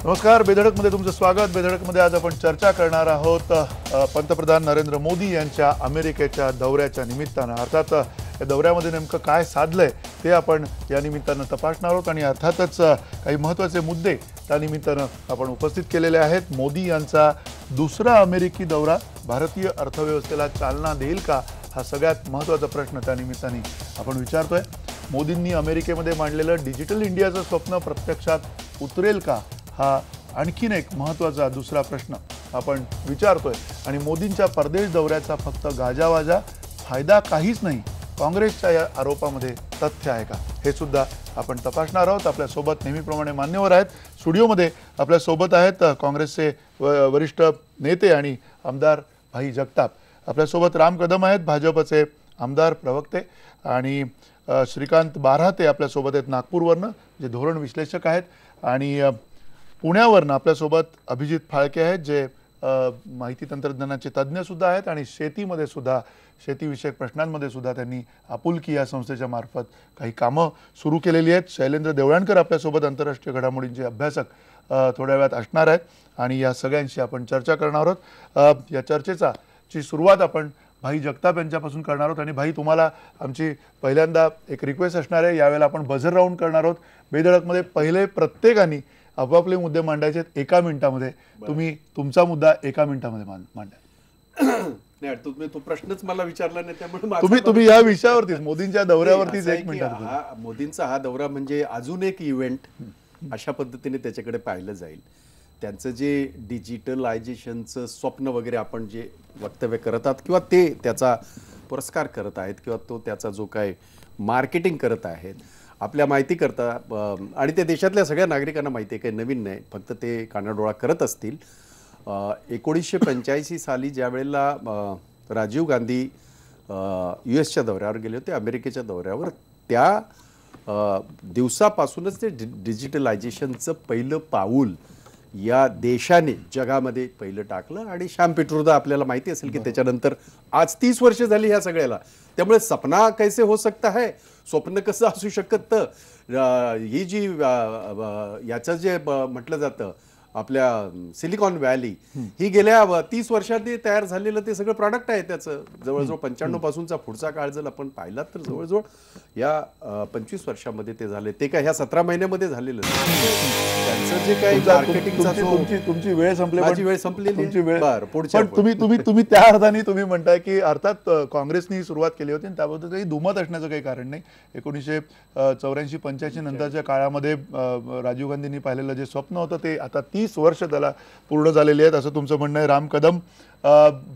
नमस्कार, बेधडकमध्ये तुमचं स्वागत। बेधडकमध्ये आज आपण चर्चा करणार आहोत पंतप्रधान नरेंद्र मोदी यांच्या अमेरिकेच्या दौऱ्याच्या निमित्तानं। अर्थात या दौऱ्यामध्ये नेमकं काय साधलंय ते आपण या निमित्तानं तपासणार आहोत आणि अर्थातच काही महत्त्वाचे मुद्दे त्या निमित्तानं आपण उपस्थित केलेले आहेत। मोदी यांचा दुसरा अमेरिकी दौरा भारतीय अर्थव्यवस्थेला चालना देईल का, हा सगळ्यात महत्त्वाचा प्रश्न त्या निमित्ताने आपण विचारतोय। मोदींनी अमेरिकेमध्ये मांडलेलं डिजिटल इंडियाचं स्वप्न प्रत्यक्षात उतरेल का, हा आणखीन एक महत्त्वाचा दुसरा प्रश्न आपण विचारतोय। आणि मोदींच्या परदेश दौऱ्याचा फक्त गाजावाजा, फायदा काहीच नाही, काँग्रेसच्या या आरोपामध्ये तथ्य आहे का, हे सुद्धा आपण तपासणार आहोत। आपल्यासोबत नेहमीप्रमाणे मान्यवर आहेत। स्टुडिओमध्ये आपल्यासोबत आहेत काँग्रेसचे वरिष्ठ नेते आणि आमदार भाई जगताप। आपल्यासोबत राम कदम आहेत, भाजपचे आमदार प्रवक्ते, आणि श्रीकांत बारहाते आपल्यासोबत आहेत नागपूरवरनं, जे धोरण विश्लेषक आहेत, आणि पुण्यावरनं आपल्यासोबत अभिजित फाळके आहेत, जे माहिती तंत्रज्ञानाचे तज्ज्ञ सुद्धा आहेत आणि शेतीमध्ये सुद्धा, शेतीविषयक प्रश्नांमध्ये सुद्धा त्यांनी आपुलकी या संस्थेच्या मार्फत काही कामं सुरू केलेली आहेत। शैलेंद्र देवळणकर आपल्यासोबत आंतरराष्ट्रीय घडामोडींचे अभ्यासक थोड्या वेळात असणार आहेत आणि या सगळ्यांशी आपण चर्चा करणार आहोत। या चर्चेची सुरुवात आपण भाई जगताप यांच्यापासून करणार आहोत। आणि भाई, तुम्हाला आमची पहिल्यांदा एक रिक्वेस्ट असणार आहे, यावेळेला आपण बझर राऊंड करणार आहोत। बेधडकमध्ये पहिले प्रत्येकाने आपापले मुद्दे मांडायचे एका मिनिटामध्ये। तुम्ही तुमचा मुद्दा एका मिनिटामध्ये मांडा। नाही, तुम्ही तो प्रश्नच मला विचारला नाही, त्यामुळे तुम्ही या विषयावरतीच, मोदींच्या दौऱ्यावरतीच एक मिनिटात। मोदींचा हा दौरा म्हणजे अजून एक इव्हेंट अशा पद्धतीने त्याच्याकडे पाहिलं जाईल। त्यांचं जे डिजिटलायझेशनचं स्वप्न वगैरे आपण जे वक्तव्य करत आहात, किंवा ते त्याचा पुरस्कार करत आहेत, किंवा तो त्याचा जो काय मार्केटिंग करत आहेत आपल्या माहिती करता, आणि ते देशातल्या सगळ्या नागरिकांना माहिती आहे, काही नवीन नाही, फक्त ते कानाडोळा करत असतील। 1985 साली ज्या वेळेला राजीव गांधी US च्या दौऱ्यावर गेले होते, अमेरिकेच्या दौऱ्यावर, त्या दिवसापासूनच ते डिजिटलायझेशनचं पहिलं पाऊल या देशाने जगामध्ये पहिलं टाकलं। आणि श्याम पिट्रोदा आपल्याला माहिती असेल की त्याच्यानंतर आज 30 वर्ष झाली ह्या सगळ्याला। त्यामुळे सपना कैसे हो सकता है, स्वप्न कसं असू शकतं, ही जी याचं जे म्हटलं जातं आपल्या सिलिकॉन व्हॅली, ही गेल्या 30 वर्षांनी तयार झालेलं ते सगळं प्रॉडक्ट आहे त्याचं। जवळजवळ 95 पासूनचा पुढचा काळ जर आपण पाहिला तर जवळजवळ या 25 वर्षामध्ये ते झाले, ते काय ह्या 17 महिन्यामध्ये झालेलं त्यांचं जे काही मार्केटिंगचा। तुमची वेळ संपली, माझी वेळ संपलेली, तुमची वेळ पुढच्या। तुम्ही त्या अर्थाने तुम्ही म्हणताय की अर्थात काँग्रेसने सुरुवात केली होती आणि त्याबद्दल काही दुमत असण्याचं काही कारण नाही। 1984-85 नंतरच्या काळामध्ये राजीव गांधींनी पाहिलेलं जे स्वप्न होतं ते आता 30 वर्ष त्याला पूर्ण झालेली आहेत, असं तुमचं म्हणणं आहे। राम कदम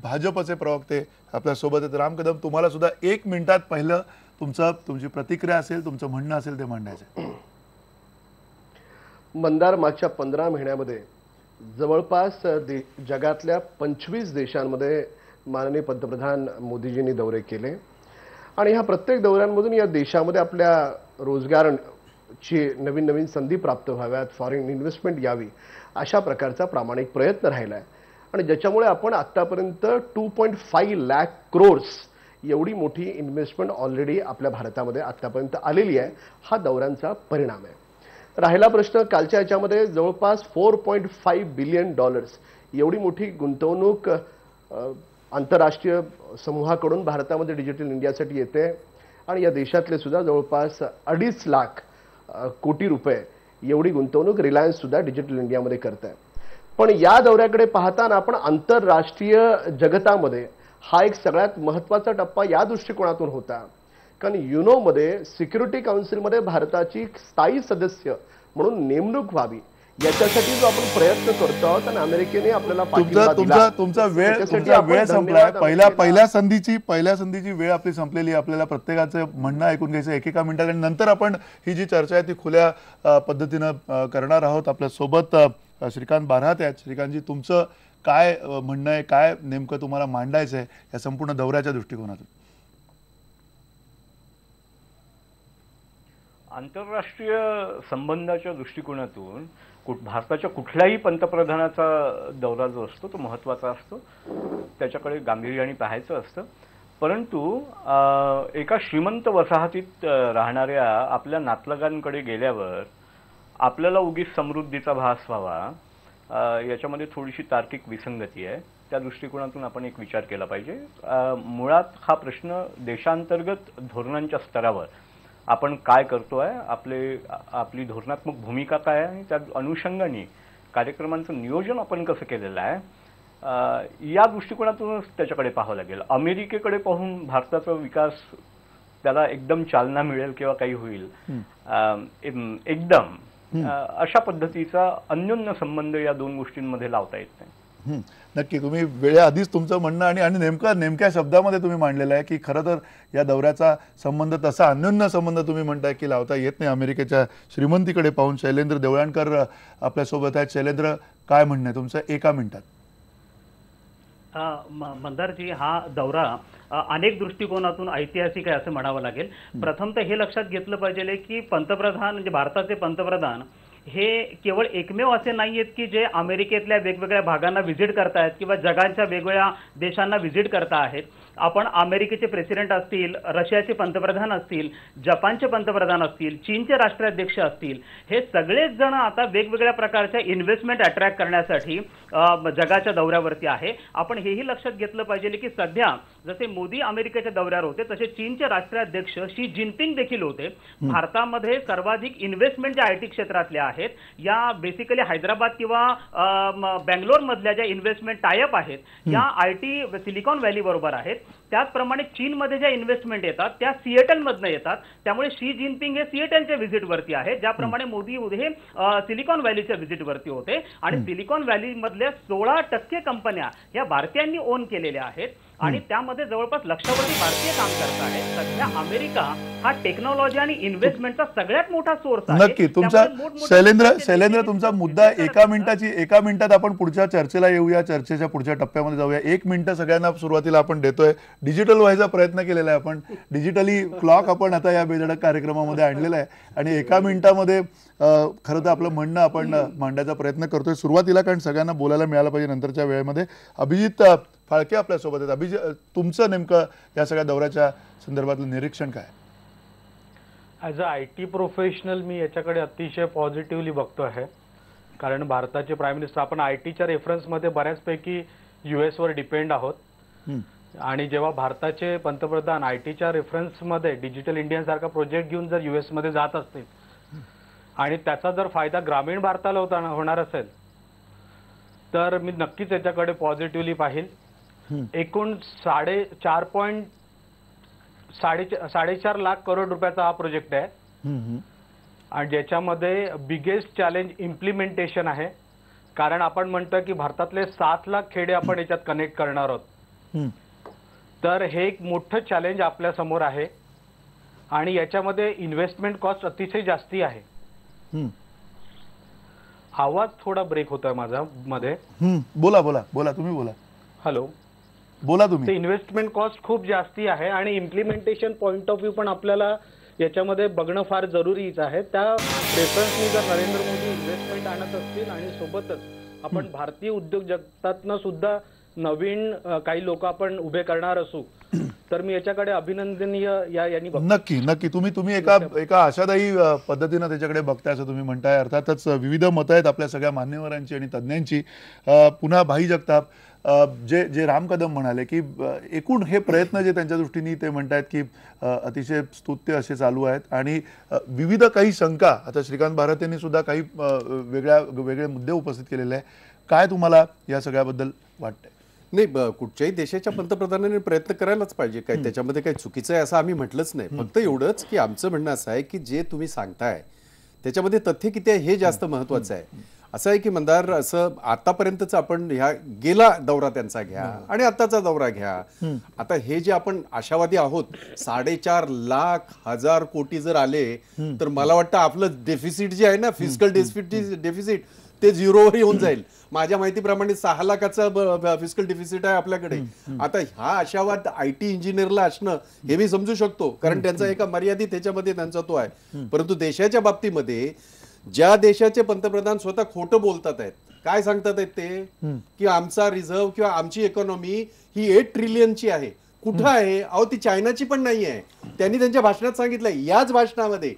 भाजपचे प्रवक्ते आपल्यासोबत आहेत। राम कदम, तुम्हाला सुद्धा 1 मिनिटात पहिलं तुमची प्रतिक्रिया असेल, तुमचं म्हणणं असेल ते मांडायचं। मंदार, मागच्या 15 महिन्यामध्ये जवळपास जगातल्या 25 देशांमध्ये माननीय पंतप्रधान मोदीजींनी दौरे केले आणि ह्या प्रत्येक दौऱ्यांमधून या देशामध्ये आपल्या रोजगाराची नवीन नवीन संधी प्राप्त व्हाव्यात, फॉरेन इन्व्हेस्टमेंट यावी, अशा प्रकारचा प्रामाणिक प्रयत्न राहिला आहे। आणि ज्याच्यामुळे आपण आत्तापर्यंत 2.5 लाख करोड्स एवढी मोठी इन्व्हेस्टमेंट ऑलरेडी आपल्या भारतामध्ये आत्तापर्यंत आलेली आहे, हा दौऱ्यांचा परिणाम आहे। राहिला प्रश्न कालच्या याच्यामध्ये जवळपास $4.5 बिलियन एवढी मोठी गुंतवणूक आंतरराष्ट्रीय समूहाकडून भारतामध्ये डिजिटल इंडियासाठी येते आणि या देशातले सुद्धा जवळपास 2.5 लाख कोटी रुपये एवढी गुंतवणूक रिलायन्स सुद्धा डिजिटल इंडियामध्ये करत आहे। पण या दौऱ्याकडे पाहताना आपण आंतरराष्ट्रीय जगतामध्ये हा एक सगळ्यात महत्त्वाचा टप्पा या दृष्टिकोनातून होता, कारण युनोमध्ये सिक्युरिटी काउन्सिलमध्ये भारताची स्थायी सदस्य म्हणून नेमणूक व्हावी, याच्यासाठी जो आपण प्रयत्न करतो आहोत आणि अमेरिकेने आपल्याला तुमचा वेळ संपलाय। पहिल्या संधीची वेळ आपली संपलेली। आपल्याला प्रत्येकाचं म्हणणं ऐकून घ्यायचं एकेका मिनिटात आणि नंतर आपण ही जी चर्चा आहे ती खुल्या पद्धतीनं करणार आहोत। आपल्या सोबत श्रीकांत बारहाते आहेत। श्रीकांतजी, तुमचं काय म्हणणं आहे, काय नेमकं तुम्हाला मांडायचं आहे या संपूर्ण दौऱ्याच्या दृष्टिकोनातून? आंतरराष्ट्रीय संबंधाच्या दृष्टिकोनातून भारताच्या कुठल्याही पंतप्रधानाचा दौरा जो असतो तो महत्त्वाचा असतो, त्याच्याकडे गांभीर्याने पाहायचं असतं। परंतु एका श्रीमंत वसाहतीत राहणाऱ्या आपल्या नातलगांकडे गेल्यावर आपल्याला उगीच समृद्धीचा भास व्हावा याच्यामध्ये थोडीशी तार्किक विसंगती आहे. त्या दृष्टिकोनातून आपण एक विचार केला पाहिजे. मुळात हा प्रश्न देशांतर्गत धोरणांच्या स्तरावर आपण काय करतोय, आपली धोरणात्मक भूमिका काय आहे आणि त्या अनुषंगाने कार्यक्रमांचं नियोजन आपण कसं केलेलं आहे, या दृष्टिकोनातूनच त्याच्याकडे पाहावं लागेल. अमेरिकेकडे पाहून भारताचा विकास त्याला एकदम चालना मिळेल किंवा काही होईल एकदम अशा पद्धतीचा अन्योन्य संबंध या दोन गोष्टींमध्ये लावता येत नाही. नक्की तुम्ही वेळेआधीच तुमचं म्हणणं आणि नेमक्या शब्दामध्ये तुम्ही मांडलेलं आहे की खरं तर या दौऱ्याचा संबंध तसा अन्योन्य संबंध तुम्ही म्हणताय की लावता येत नाही अमेरिकेच्या श्रीमंतीकडे पाहून. शैलेंद्र देवळाणकर आपल्यासोबत आहेत. शैलेंद्र, काय म्हणणं आहे तुमचं 1 मिनिटात? मंदारजी, हा दौरा अनेक दृष्टिकोनातून ऐतिहासिक आहे असं म्हणावं लागेल. प्रथम तर हे लक्षात घेतलं पाहिजे की पंतप्रधान म्हणजे भारताचे पंतप्रधान हे केवळ एकमेव असे नाहीयेत की जे अमेरिकेतल्या वेगवेगळ्या भागांना व्हिजिट करतायत किंवा जगाच्या वेगवेगळ्या देशांना व्हिजिट करता आहेत. आपण अमेरिकेचे प्रेसिडेंट असतील, रशियाचे पंतप्रधान असतील, जपानचे पंतप्रधान असतील, चीनचे राष्ट्राध्यक्ष असतील, हे सगळेच जण आता वेगवेगळ्या प्रकारच्या इन्व्हेस्टमेंट अट्रॅक्ट करण्यासाठी जगाच्या दौऱ्यावरती आहे. आपण हेही लक्षात घेतलं पाहिजे की सध्या जसे मोदी अमेरिकेच्या दौऱ्यावर होते तसे चीनचे राष्ट्राध्यक्ष शी जिनपिंग देखील होते. भारतामध्ये सर्वाधिक इन्व्हेस्टमेंट ज्या आयटी क्षेत्रातल्या आहेत या बेसिकली हैदराबाद किंवा बँगलोर मधल्या ज्या इन्व्हेस्टमेंट टायअप आहेत या आयटी सिलिकॉन व्हॅली बरोबर आहेत. त्याचप्रमाणे चीनमध्ये ज्या इन्व्हेस्टमेंट येतात त्या सिएटल मधनं येतात. त्यामुळे शी जिनपिंग हे सिएटलच्या व्हिजिटवरती आहेत, ज्याप्रमाणे मोदी हे सिलिकॉन व्हॅलीच्या व्हिजिटवरती होते. आणि सिलिकॉन व्हॅली मधल्या 16% कंपन्या या भारतीयांनी ओन केलेल्या आहेत आणि त्यामध्ये जवळपास लक्षावधी भारतीय काम करत आहेत. सध्या अमेरिका हा टेक्नॉलॉजी आणि इन्व्हेस्टमेंटचा सगळ्यात मोठा सोर्स आहे. नक्की तुमचा शैलेंद्र तुमचा मुद्दा 1 मिनिटात आपण पुढच्या चर्चेला येऊया, चर्चेच्या पुढच्या टप्प्यामध्ये जाऊया. 1 मिनिट सगळ्यांना सुरुवातीला आपण देतोय. डिजिटल व्हायचा प्रयत्न केलेला आहे आपण, डिजिटली क्लॉक आपण आता या बेधडक कार्यक्रमामध्ये आणलेला आहे आणि 1 मिनिटामध्ये खरं तर आपलं म्हणणं आपण मांडायचा प्रयत्न करतोय सुरुवातीला, कारण सगळ्यांना बोलायला मिळालं पाहिजे नंतरच्या वेळेमध्ये. अभिजित फाळके आपल्यासोबत आहेत. अभिजित, तुमचं नेमकं या सगळ्या दौऱ्याच्या संदर्भातलं निरीक्षण काय? ॲज अ IT प्रोफेशनल मी याच्याकडे अतिशय पॉझिटिव्हली बघतो आहे. कारण भारताचे प्राईम मिनिस्टर आपण ITच्या रेफरन्समध्ये बऱ्याचपैकी US वर डिपेंड आहोत. आणि जेव्हा भारताचे पंतप्रधान ITच्या रेफरन्समध्ये डिजिटल इंडिया सारखा प्रोजेक्ट घेऊन जर US मध्ये जात असतील आणि त्याचा जर फायदा ग्रामीण भारताला होणार असेल तर मी नक्कीच याच्याकडे पॉझिटिव्हली पाहिल. एकूण 4.5 लाख करोड रुपयाचा हा प्रोजेक्ट आहे आणि ज्याच्यामध्ये बिगेस्ट चॅलेंज इम्प्लिमेंटेशन आहे. कारण आपण म्हणतोय की भारतातले 7 लाख खेडे आपण याच्यात कनेक्ट करणार आहोत. तर हे एक मोठं चॅलेंज आपल्या समोर आहे आणि याच्यामध्ये इन्व्हेस्टमेंट कॉस्ट अतिशय जास्ती आहे. आवाज थोडा ब्रेक होतोय माझा मध्ये. बोला तुम्ही बोला. हॅलो, बोला तुम्ही. इन्व्हेस्टमेंट कॉस्ट खूप जास्ती आहे आणि इम्प्लिमेंटेशन पॉइंट ऑफ व्ह्यू पण आपल्याला याच्यामध्ये बघणं फार जरुरीच आहे. त्या रेफरन्सनी जर नरेंद्र मोदी इन्व्हेस्टमेंट आणत असतील आणि सोबतच आपण भारतीय उद्योग जगतातनं सुद्धा नवीन काही लोक आपण उभे करणार असू तर मी याच्याकडे अभिनंदनीय यांनी बघतो. नक्की तुम्ही एका आशादायी पद्धतीनं त्याच्याकडे बघताय असं तुम्ही म्हणताय. अर्थातच विविध मतं आहेत आपल्या सगळ्या मान्यवरांची आणि तज्ज्ञांची. पुन्हा भाई जगताप, जे राम कदम म्हणाले की एकूण हे प्रयत्न जे त्यांच्या दृष्टीने ते म्हणतायत की अतिशय स्तुत्य असे चालू आहेत आणि विविध काही शंका, आता श्रीकांत भारत यांनी सुद्धा काही वेगळे मुद्दे उपस्थित केलेले आहे. काय तुम्हाला या सगळ्याबद्दल वाटतंय? नाही, कुठच्याही देशाच्या पंतप्रधानांनी प्रयत्न करायलाच पाहिजे. काय त्याच्यामध्ये काही चुकीचं आहे असं आम्ही म्हटलंच नाही. फक्त एवढंच की आमचं म्हणणं असं आहे की जे तुम्ही सांगताय त्याच्यामध्ये तथ्य किती आहे हे जास्त महत्वाचं आहे. असं आहे की मंदार, असं आतापर्यंतच आपण ह्या गेला दौरा त्यांचा घ्या आणि आताचा दौरा घ्या. आता हे जे आपण आशावादी आहोत 4.5 लाख कोटी जर आले तर मला वाटतं आपलं डेफिसिट जे आहे ना, फिस्कल डेफिसिट ते 0वर येऊन जाईल. माझ्या माहितीप्रमाणे 6 लाखाचा फिस्कल डेफिसिट आहे आपल्याकडे. आता हा आशावाद IT इंजिनियरला असणं हे मी समजू शकतो, कारण त्यांचा एका मर्यादित ह्याच्यामध्ये त्यांचा तो आहे. परंतु देशाच्या बाबतीमध्ये ज्या देशाचे पंतप्रधान स्वतः खोटं बोलतात आहेत, काय सांगतात आहेत ते की आमचा रिझर्व्ह किंवा आमची इकॉनॉमी ही 8 ट्रिलियनची आहे. कुठं आहे? अहो, ती चायनाची पण नाही आहे. त्यांनी त्यांच्या भाषणात सांगितलंय, याच भाषणामध्ये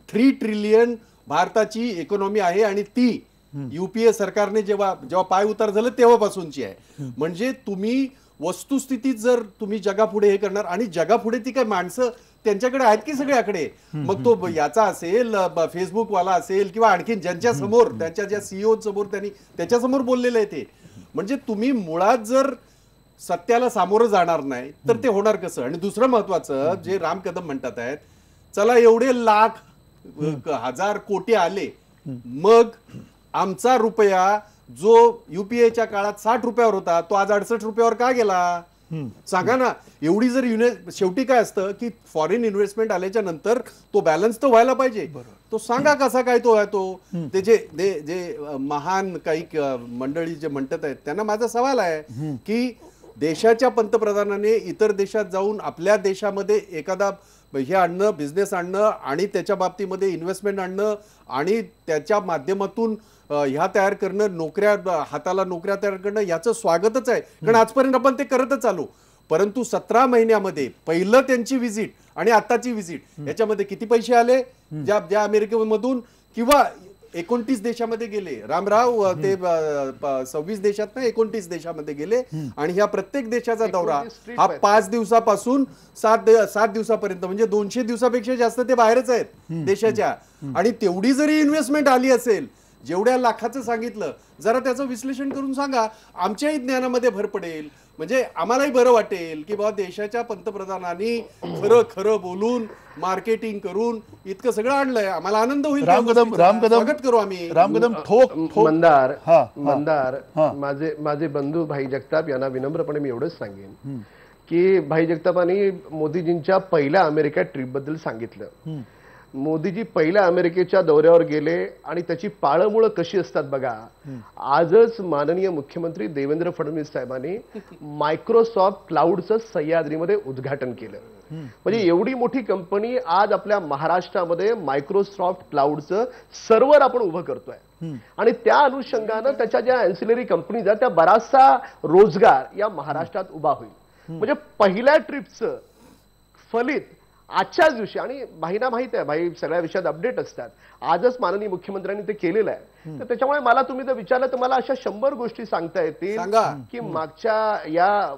3 ट्रिलियन भारताची इकॉनॉमी आहे आणि ती युपीए सरकारने जेव्हा पाय उतार झालं तेव्हापासूनची आहे. म्हणजे तुम्ही वस्तुस्थितीत जर तुम्ही जगापुढे हे करणार आणि जगापुढे ती काय माणसं त्यांच्याकडे आहेत की सगळ्याकडे, मग तो याचा असेल फेसबुकवाला असेल किंवा आणखीन ज्यांच्या समोर त्यांच्या ज्या सीईओ समोर त्यांनी त्याच्यासमोर बोललेलं आहे ते. म्हणजे तुम्ही मुळात जर सत्याला सामोरं जाणार नाही तर ते होणार कसं. आणि दुसरं महत्वाचं जे राम कदम म्हणतात आहेत, चला एवढे लाख हजार कोटी आले, मग आमचा रुपया जो युपीएच्या काळात 60 रुपयावर होता तो आज 68 रुपयावर का गेला सांगा ना. एवढी जर शेवटी काय असतं की फॉरेन इन्व्हेस्टमेंट आल्याच्या नंतर तो बॅलन्स तर व्हायला पाहिजे. तो सांगा कसा काय तो आहे तो. ते जे महान काही मंडळी जे म्हणतात आहेत त्यांना माझा सवाल आहे की देशाच्या पंतप्रधानाने इतर देशात जाऊन आपल्या देशामध्ये एखादा हे आणणं, बिझनेस आणणं आणि त्याच्या बाबतीमध्ये इन्व्हेस्टमेंट आणणं आणि त्याच्या माध्यमातून ह्या तयार करणं, हाताला नोकऱ्या तयार करणं, याचं स्वागतच आहे. कारण आजपर्यंत आपण ते करतच आलो. परंतु 17 महिन्यामध्ये पहिलं त्यांची व्हिजिट आणि आताची व्हिजिट याच्यामध्ये किती पैसे आले ज्या अमेरिकेमधून किंवा 29 देशामध्ये गेले. रामराव ते 26 देशात नाही 29 देशामध्ये गेले आणि ह्या प्रत्येक देशाचा दौरा हा 5 दिवसापासून 7 दिवसापर्यंत म्हणजे 200 दिवसापेक्षा जास्त ते बाहेरच आहेत देशाच्या. आणि तेवढी जरी इन्व्हेस्टमेंट आली असेल जेवढ्या लाखाचं सांगितलं, जरा त्याचं विश्लेषण करून सांगा. आमच्याही ज्ञानामध्ये भर पडेल, म्हणजे आम्हालाही बरं वाटेल की बाबा देशाच्या पंतप्रधानांनी खरं खरं बोलून मार्केटिंग करून इतकं सगळं आणलंय. आम्हाला आनंद होईल. स्वागत करू आम्ही. रामकदम ठोक मंदार माझे बंधू भाई जगताप यांना विनम्रपणे मी एवढंच सांगेन की भाई जगतापांनी मोदीजींच्या पहिल्या अमेरिका ट्रिप बद्दल सांगितलं. मोदीजी पहिल्या अमेरिकेच्या दौऱ्यावर गेले आणि त्याची पाळंमुळं कशी असतात बघा. आजच माननीय मुख्यमंत्री देवेंद्र फडणवीस साहेबांनी मायक्रोसॉफ्ट क्लाउडचं सह्याद्रीमध्ये उद्घाटन केलं. म्हणजे एवढी मोठी कंपनी आज आपल्या महाराष्ट्रामध्ये मायक्रोसॉफ्ट क्लाउडचं सर्व्हर आपण उभं करतोय आणि त्या अनुषंगानं त्याच्या ज्या अँसिलरी कंपनीज आहेत त्या बराचसा रोजगार या महाराष्ट्रात उभा होईल. म्हणजे पहिल्या ट्रिपचं फलित आजच्याच दिवशी, आणि भाईना माहित आहे, भाई सगळ्या विषयात अपडेट असतात, आजच माननीय मुख्यमंत्र्यांनी ते केलेलं आहे. तर त्याच्यामुळे मला तुम्ही जर विचारलं तर मला अशा 100 गोष्टी सांगता येतील की मागच्या या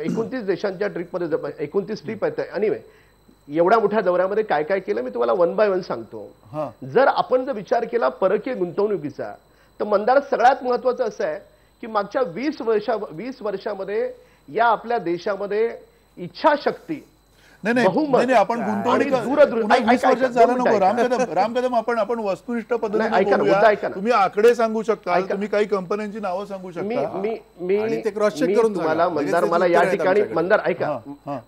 29 देशांच्या ट्रिपमध्ये 29 ट्रिप आहेत. एनिवे एवढ्या मोठ्या दौऱ्यामध्ये काय काय केलं मी तुम्हाला 1 बाय 1 सांगतो. जर आपण जर विचार केला परकीय गुंतवणुकीचा तर मंदार सगळ्यात महत्वाचं असं आहे की मागच्या 20 वर्षामध्ये या आपल्या देशामध्ये इच्छाशक्ती नाही आपण रामकदम आपण वस्तुनिष्ठ पद्धतीने तुम्ही आकडे सांगू शकता, तुम्ही काही कंपन्यांची नावं सांगू शकता. तुम्हाला मंदार मला या ठिकाणी मंदार ऐका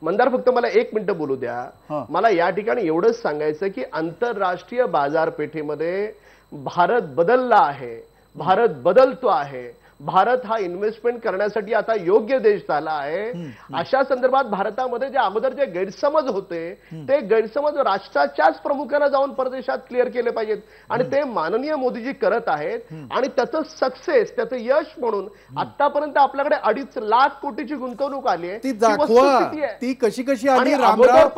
मंदार फक्त मला 1 मिनिट बोलू द्या. मला या ठिकाणी एवढंच सांगायचं की आंतरराष्ट्रीय बाजारपेठेमध्ये भारत बदलला आहे, भारत बदलतो आहे, भारत हा इन्व्हेस्टमेंट करण्यासाठी आता योग्य देश झाला आहे. अशा संदर्भात भारतामध्ये जे अगोदर जे गैरसमज होते ते गैरसमज राष्ट्राच्याच प्रमुखांना जाऊन परदेशात क्लिअर केले पाहिजेत आणि ते माननीय मोदीजी करत आहेत. आणि त्याचं सक्सेस, त्याचं यश म्हणून आतापर्यंत आपल्याकडे 2.5 लाख कोटीची गुंतवणूक आली आहे. ती दाखवा ती कशी कशी आली. रामराव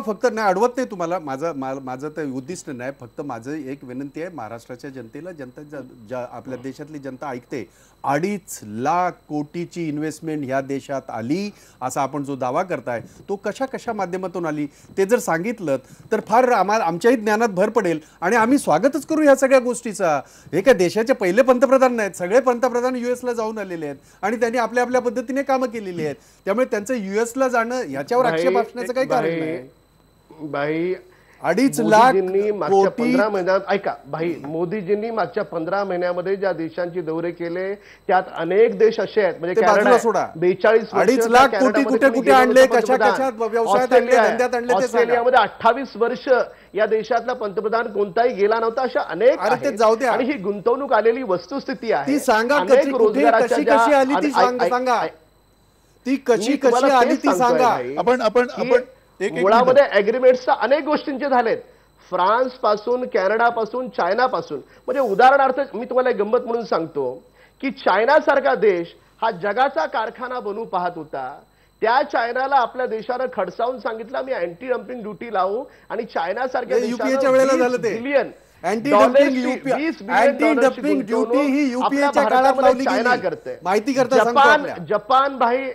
फक्त नाही अडवत नाही तुम्हाला, माझं तर उद्दिष्ट नाही, फक्त माझं एक विनंती आहे महाराष्ट्राच्या जनतेला, जनता आपल्या देशातली जनता ऐकते, 2.5 लाख कोटीची इन्व्हेस्टमेंट ह्या देशात आली असा आपण जो दावा करताय तो कशा माध्यमातून आली ते जर सांगितलं तर फार आमच्याही ज्ञानात भर पडेल आणि आम्ही स्वागतच करू ह्या सगळ्या गोष्टीचा. हे काय देशाचे पहिले पंतप्रधान नाहीत, सगळे पंतप्रधान युएसला जाऊन आलेले आहेत आणि त्यांनी आपल्या आपल्या पद्धतीने कामं केलेली आहेत. त्यामुळे त्यांचं युएसला जाणं ह्याच्यावर आक्षेप असण्याचं काही कारण नाही. भाई 2.5 लाख मागच्या 15 महिन्यात ऐका भाई, मोदीजींनी मागच्या 15 महिन्यामध्ये ज्या देशांचे दौरे केले त्यात अनेक देश असे आहेत म्हणजे कॅनडा 42 2.5 लाख कोटी कुठे कुठे आणले, कशा व्यवसायात आणले, धंद्यात आणले, ऑस्ट्रेलियामध्ये 28 वर्ष या देशातला पंतप्रधान कोणताही गेला नव्हता. अशा अनेक आणि ही गुंतवणूक आलेली वस्तुस्थिती आहे. ती सांगा कशी आली ती सांगा, ती कशी आली ती सांगा. आपण मुळामध्ये अग्रीमेंट्स अनेक गोष्टींचे झालेत, फ्रान्स पासून, कॅनडा पासून, चायना पासून. म्हणजे उदाहरणार्थ मी तुम्हाला एक गंमत म्हणून सांगतो की चायना सारखा देश हा जगाचा कारखाना बनू पाहत होता. त्या चायनाला आपल्या देशानं खडसावून सांगितलं मी अँटी डम्पिंग ड्युटी लावू आणि चायनासारख्या युपीएच्या वेळेला झालं ते. बिलियन अँटी डम्पिंग ड्युटी ही युपीएच्या काळात लावली चायना गेली. करते. माहिती करता सांगतो आपल्या. जपान भाई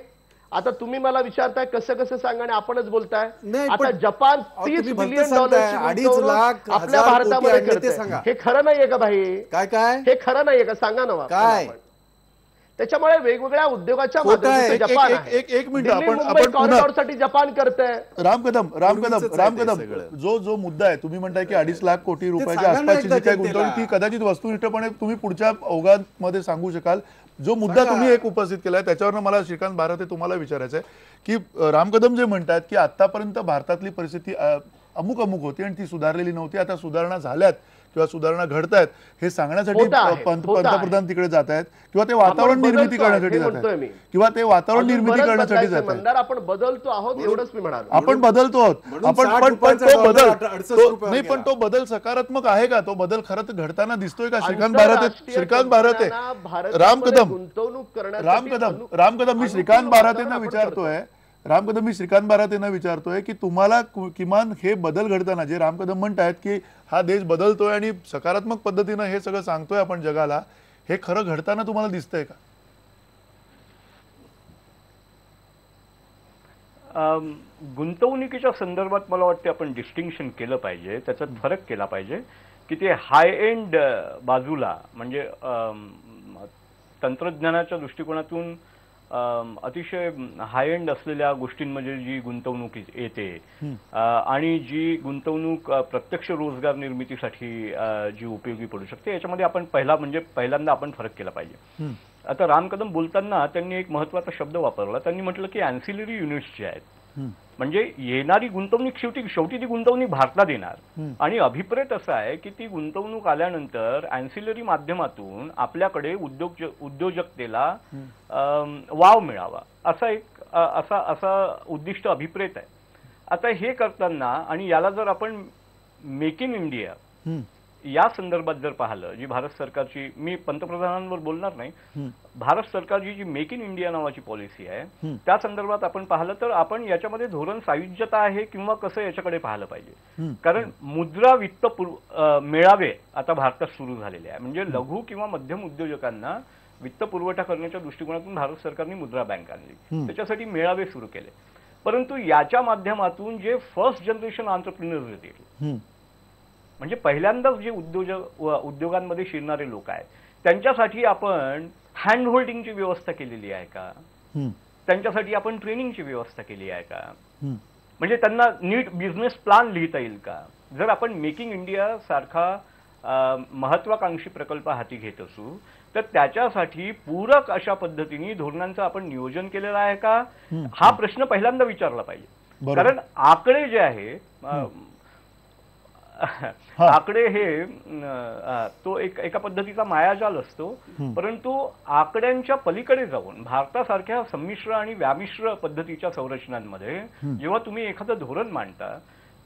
आता तुम्ही मला विचारताय कसं कसं सांगा आणि आपणच बोलताय. नाही, आता पण जपान तुम्ही 30 भलतं बिलियन सांगताय, डॉलरची 2.5 लाख, आपल्या 1000 भारतामध्ये कोटी आणले ते करते. सांगा. हे खरं नाहीये का भाई? काय हे खरं नाहीये का? सांगा ना काय? आपण. त्याच्यामुळे वेगवेगळ्या उद्योगाच्या खोटं आहे. माध्यमातून जपान आहे. एक मिनिट दिल्ली, आपण मुंबई पुन्हा कॉरिडॉरसाठी जपान करतंय. राम कदम पूर्वीचंच आहे ते सगळं. जो मुद्दा आहे तुम्ही म्हणताय की 2.5 लाख कोटी रुपयाच्या सांगा ना आसपासची एकदा जी काही जनतेला. गुंतवणूक ती कदाचित वस्तुनिष्ठपणे तुम्ही पुढच्या ओघामध्ये सांगू शकाल. जो मुद्दा सांगा. तुम्ही एक उपस्थित केलाय त्याच्यावर मला श्रीकांत भारते तुम्हाला विचारायचं आहे की राम कदम जे म्हणतात की आतापर्यंत भारतातली परिस्थिती अमुक होती आणि ती सुधारलेली नव्हती, आता सुधारणा झाल्यात किंवा सुधारणा घडतायत हे सांगण्यासाठी होत आहे. पंतप्रधान तिकडे जात आहेत किंवा ते वातावरण निर्मिती करण्यासाठी जात आहेत किंवा ते वातावरण निर्मिती करण्यासाठी जात आहेत. आपण बदलतो आहोत एवढंच मी म्हणालो. आपण बदलतो आहोत. म्हणून आपण 60 पण रुपयाचा तो डॉलर बदल 68 रुपयावर नाही पण गेला. तो बदल सकारात्मक आहे का? तो बदल खरं तर घडताना दिसतोय का? श्रीकांत आंतरराष्ट्रीय भारते कंपन्यांना राम भारतामध्ये कदम गुंतवणूक करण्यासाठी राम कदम मी श्रीकांत अनुकूल भारतेंना वातावरण आपण विचारतोय श्रीकांत भारतेंना विचारतोय की तुम्हाला किमान हे बदल घडताना जे राम कदम म्हणतायत की हा देश बदलतोय आणि सकारात्मक पद्धतीनं हे सगळं सांगतोय आपण जगाला, हे खरं घडताना तुम्हाला दिसतंय का? गुंतवणुकीच्या संदर्भात मला वाटते आपण डिस्टिंक्शन केलं पाहिजे, त्याच्यात फरक केला पाहिजे की ते हाय एंड बाजूला म्हणजे तंत्रज्ञानाच्या दृष्टिकोनातून अतिशय हाय एंड असलेल्या गोष्टींमध्ये जी गुंतवणूक येते आणि जी गुंतवणूक प्रत्यक्ष रोजगार निर्मितीसाठी जी उपयोगी पडू शकते याच्यामध्ये आपण पहिल्यांदा आपण फरक केला पाहिजे. आता राम कदम बोलताना त्यांनी एक महत्त्वाचा शब्द वापरला. त्यांनी म्हटलं की अँसिलरी युनिट्स जे आहेत म्हणजे येणारी गुंतवणूक शेवटी ती गुंतवणूक भारतात येणार आणि अभिप्रेत असा आहे की ती गुंतवणूक आल्यानंतर अँसिलरी माध्यमातून आपल्याकडे उद्योजकतेला वाव मिळावा असा उद्दिष्ट अभिप्रेत आहे. आता हे करताना आणि याला जर आपण मेक इन इंडिया या संदर्भात जर पाहिलं, जी भारत सरकारची, मी पंतप्रधानांवर बोलणार नाही, भारत सरकारची जी मेक इन इंडिया नावाची पॉलिसी आहे त्या संदर्भात आपण पाहिलं तर आपण याच्यामध्ये धोरण सायुज्यता आहे किंवा कसं याच्याकडे पाहिलं पाहिजे. कारण मुद्रा वित्त मेळावे आता भारतात सुरू झालेले आहे. म्हणजे लघु किंवा मध्यम उद्योजकांना वित्त पुरवठा करण्याच्या दृष्टिकोनातून भारत सरकारने मुद्रा बँक आणली, त्याच्यासाठी मेळावे सुरू केले. परंतु याच्या माध्यमातून जे फर्स्ट जनरेशन एंटरप्रेन्योर्स येतील म्हणजे पहिल्यांदाच जे उद्योगांमध्ये शिरणारे लोक आहेत त्यांच्यासाठी आपण हँड होल्डिंगची व्यवस्था केलेली आहे का? त्यांच्यासाठी आपण ट्रेनिंगची व्यवस्था केली आहे का? म्हणजे त्यांना नीट बिझनेस प्लॅन लिहिता येईल का? जर आपण मेकिंग इंडिया सारखा महत्वाकांक्षी प्रकल्प हाती घेत असू तर त्याच्यासाठी पूरक अशा पद्धतीने धोरणांचं आपण नियोजन केलेलं आहे का? हा प्रश्न पहिल्यांदा विचारला पाहिजे. कारण आकडे जे आहे आकडे हे तो एका पद्धतीचा मायाजाल असतो, परंतु आकड्यांच्या पलीकडे जाऊन भारतासारख्या संमिश्र आणि व्यामिश्र पद्धतीच्या संरचनांमध्ये जेव्हा तुम्ही एखादं धोरण मांडता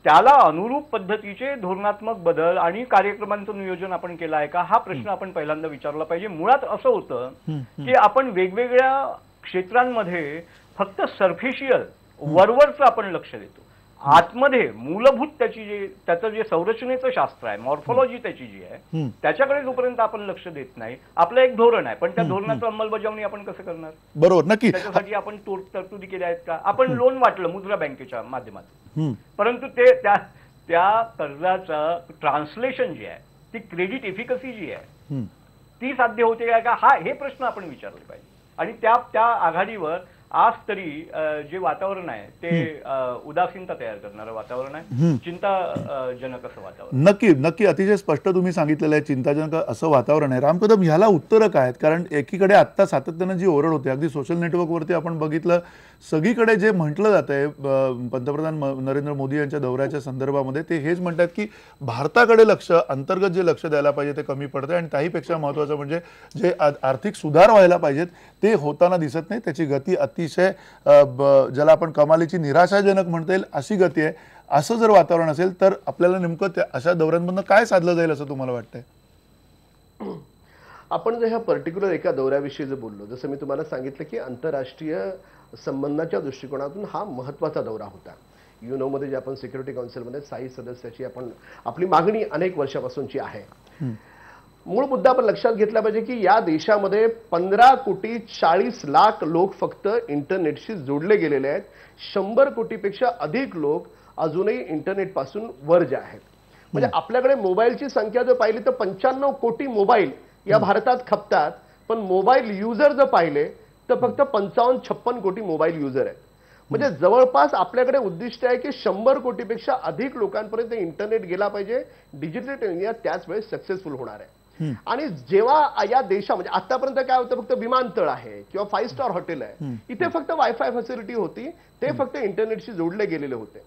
त्याला अनुरूप पद्धतीचे धोरणात्मक बदल आणि कार्यक्रमांचं नियोजन आपण केलं आहे का हा प्रश्न आपण पहिल्यांदा विचारला पाहिजे. मुळात असं होतं की आपण वेगवेगळ्या क्षेत्रांमध्ये फक्त सरफेशियल वरवरचं आपण लक्ष देतो. आतमध्ये मूलभूत त्याचं जे संरचनेचं शास्त्र आहे, मॉर्फॉलॉजी त्याची जी आहे त्याच्याकडे जोपर्यंत आपण लक्ष देत नाही, आपलं एक धोरण आहे पण त्या धोरणाचं अंमलबजावणी आपण कसं करणार? बरोबर, नक्की. त्याच्यासाठी आपण तरतुदी केल्या आहेत का? आपण लोन वाटलं मुद्रा बँकेच्या माध्यमातून, परंतु त्या कर्जाचं ट्रान्सलेशन जे आहे, ती क्रेडिट एफिकसी जी आहे ती साध्य होते का? हे प्रश्न आपण विचारले पाहिजे. आणि त्या आघाडीवर आज तरी जे वातावरण आहे ते उदासीनता तयार करणारं वातावरण आहे, चिंताजनक असं वातावरण. नक्की अतिशय स्पष्ट तुम्ही सांगितलेलं आहे, चिंताजनक असं वातावरण आहे. राम कदम, ह्याला उत्तरं काय आहेत? कारण एकीकडे आत्ता सातत्यानं जी ओरड होते, अगदी सोशल नेटवर्कवरती आपण बघितलं, सगळीकडे जे म्हटलं जात आहे पंतप्रधान नरेंद्र मोदी यांच्या दौऱ्याच्या संदर्भामध्ये, ते हेच म्हणतात की भारताकडे अंतर्गत जे लक्ष द्यायला पाहिजे ते कमी पडतंय आणि त्याहीपेक्षा महत्त्वाचं म्हणजे जे आर्थिक सुधार व्हायला पाहिजेत ते होताना दिसत नाही. त्याची गती अतिशय ज्याला आपण कमालीची निराशाजनक म्हणता येईल अशी गती आहे. असं जर वातावरण असेल तर आपल्याला नेमकं अशा दौऱ्यांमधून काय साधलं जाईल असं तुम्हाला वाटतंय? आपण जर ह्या पर्टिक्युलर एका दौऱ्याविषयी जर बोललो, जसं मी तुम्हाला सांगितलं की आंतरराष्ट्रीय संबंधाच्या दृष्टिकोनातून हा महत्त्वाचा दौरा होता. युनोमध्ये जे आपण सिक्युरिटी काउन्सिलमध्ये 6 सदस्याची आपली मागणी अनेक वर्षापासूनची आहे. मूळ मुद्दा आपण लक्षात घेतला पाहिजे की या देशामध्ये 15,40,00,000 लोक फक्त इंटरनेटशी जोडले गेलेले आहेत. 100 कोटीपेक्षा अधिक लोक अजूनही इंटरनेट पासून वर्ज आहेत. म्हणजे आपल्याकडे मोबाईलची संख्या जर पाहिली तर 95 कोटी मोबाईल या भारतात खपतात, पण मोबाईल युजर जर पाहिले तर फक्त 55-56 कोटी मोबाईल युजर आहेत. म्हणजे जवळपास आपल्याकडे उद्दिष्ट आहे की 100 कोटीपेक्षा अधिक लोकांपर्यंत इंटरनेट गेला पाहिजे. डिजिटल इंडिया त्याच वेळेस सक्सेसफुल होणार आहे. आणि जेव्हा या देशामध्ये आतापर्यंत काय होतं, फक्त विमानतळ आहे किंवा 5 स्टार हॉटेल आहे, इथे फक्त वायफाय फॅसिलिटी होती, ते फक्त इंटरनेटशी जोडले गेलेले होते.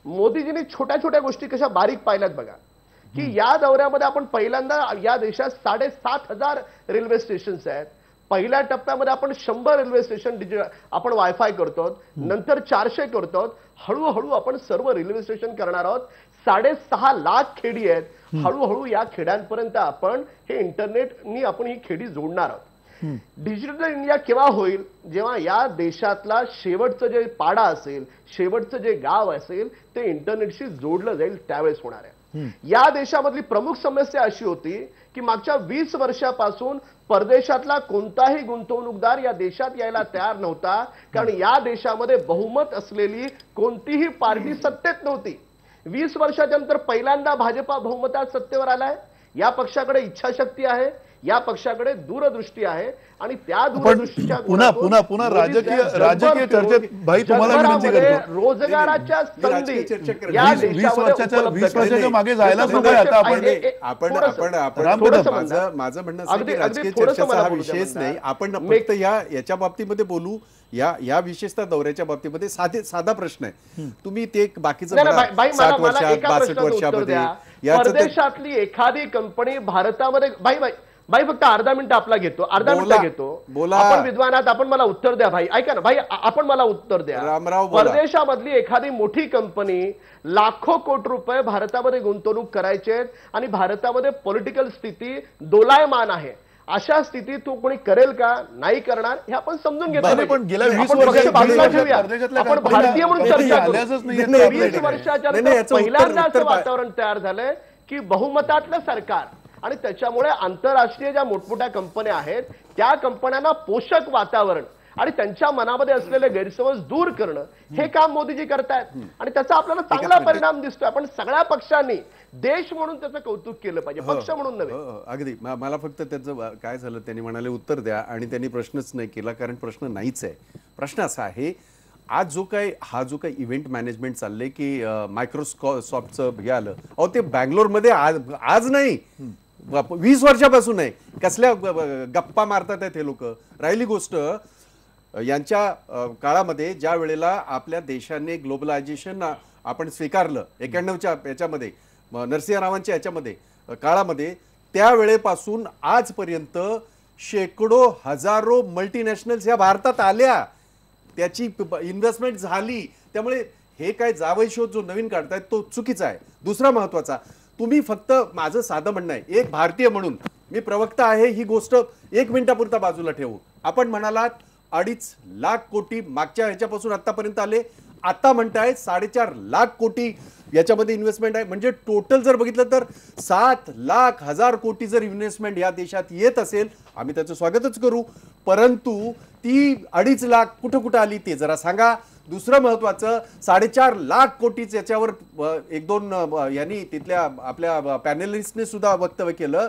मोदीजींनी छोट्या छोट्या गोष्टी कशा बारीक पाहिल्यात बघा, की या दौऱ्यामध्ये आपण पहिल्यांदा या देशात 7,500 रेल्वे स्टेशन्स आहेत. पहिल्या टप्प्यामध्ये आपण 100 रेल्वे स्टेशन आपण वायफाय करतो, नंतर 400 करतो, हळूहळू आपण सर्व रेल्वे स्टेशन करणार आहोत. 6.5 लाख खेडी आहेत. हळूहळू या खेड्यांपर्यंत आपण हे इंटरनेटनी आपण ही खेडी जोडणार आहोत. डिजिटल इंडिया केव्हा होईल, जेव्हा या देशातला शेवटचं जे पाडा असेल, शेवटचं जे गाव असेल ते इंटरनेटशी जोडलं जाईल, त्यावेळेस होणार आहे. या देशामधली प्रमुख समस्या अशी होती की मागच्या 20 वर्षापासून परदेशातला कोणताही गुंतवणूकदार या देशात यायला तयार नव्हता, कारण या देशामध्ये बहुमत असलेली कोणतीही पार्टी सत्तेत नव्हती. 20 वर्षाच्या नंतर पहिल्यांदा भाजपा बहुमतात सत्तेवर आलाय. या पक्षाकडे इच्छाशक्ती आहे, या पक्षाकडे दूरदृष्टी आहे आणि त्या दूरदृष्टीच्या पुन्हा राजकीय चर्चेत भाई तुम्हाला विनंती करतो, रोजगाराच्या संधी या 20 वर्षाच्या मागे जायला सुद्धा आता माझं म्हणणं असं की राजकीय चर्चेचा हा विषयच नाही. आपण फक्त याच्या बाबतीमध्ये बोलू. या विशेषतः दौऱ्याच्या बाबतीमध्ये साधा प्रश्न आहे. तुम्ही ते बाकीचं 60 वर्षात 62 वर्षामध्ये परदेशातली एखादी कंपनी भारतामध्ये भाई फक्त अर्धा मिनिट आपला घेतो, अर्धा मिनिट घेतो. आपण विद्वान आहात, आपण मला उत्तर द्या भाई. ऐका ना भाई, आपण मला उत्तर द्या. परदेशामधली एखादी मोठी कंपनी लाखो कोटी रुपये भारतामध्ये गुंतवणूक करायचे आणि भारतामध्ये पॉलिटिकल स्थिती दोलायमान आहे. अशा स्थितीत तो कोणी करेल का, नाही करणार, हे आपण समजून घेतलं. पण गेल्या 20 आपण भारतीय म्हणून चर्चा करू. 20 वर्षाच्या पहिल्यांदा असं वातावरण तयार झालंय की बहुमतातलं सरकार आणि त्याच्यामुळे आंतरराष्ट्रीय ज्या मोठमोठ्या कंपन्या आहेत त्या कंपन्यांना पोषक वातावरण आणि त्यांच्या मनामध्ये असलेले गैरसमज दूर करणं, हे काम मोदीजी करतायत आणि त्याचा आपल्याला चांगला परिणाम दिसतोय. आपण सगळ्या पक्षांनी देश म्हणून त्याचं कौतुक केलं पाहिजे, पक्ष म्हणून नव्हे. अगदी मला फक्त त्याचं काय झालं, त्यांनी म्हणाले उत्तर द्या आणि त्यांनी प्रश्नच नाही केला, कारण प्रश्न नाहीच आहे. प्रश्न असा आहे, आज हा जो काही इव्हेंट मॅनेजमेंट चाललंय की मायक्रोसॉफ्टचं हे आलं, अहो ते बँगलोरमध्ये आज नाही 20 वर्षापासून आहे. कसल्या गप्पा मारतात आहेत हे लोक. राहिली गोष्ट यांच्या काळामध्ये ज्या वेळेला आपल्या देशाने ग्लोबलायझेशन आपण स्वीकारलं 91च्या याच्यामध्ये, नरसिंह रावांच्या याच्यामध्ये काळामध्ये, त्यावेळेपासून आजपर्यंत शेकडो हजारो मल्टीनॅशनल्स या भारतात आल्या, त्याची इन्व्हेस्टमेंट झाली. त्यामुळे हे काय जावई शोध जो नवीन काढतायत तो चुकीचा आहे. दुसरा महत्वाचा, तुम्ही फक्त माझं साधं म्हणणं आहे, एक भारतीय म्हणून मी प्रवक्ता आहे, ही गोष्ट 1 मिनिटापुरता बाजूला ठेवू. आपण म्हणालात 2.5 लाख कोटी मागच्या ह्याच्यापासून आतापर्यंत आले, आता म्हणताय 4.5 लाख कोटी याच्यामध्ये इन्व्हेस्टमेंट आहे. म्हणजे टोटल जर बघितलं तर 7,00,000 कोटी जर इन्व्हेस्टमेंट या देशात येत असेल, आम्ही त्याचं स्वागतच करू. परंतु ती 2.5 लाख कुठं कुठं आली ते जरा सांगा. दुसरं महत्वाचं, 4.5 लाख कोटीच याच्यावर 1-2 यांनी तिथल्या आपल्या पॅनलिस्टने सुद्धा वक्तव्य केलं.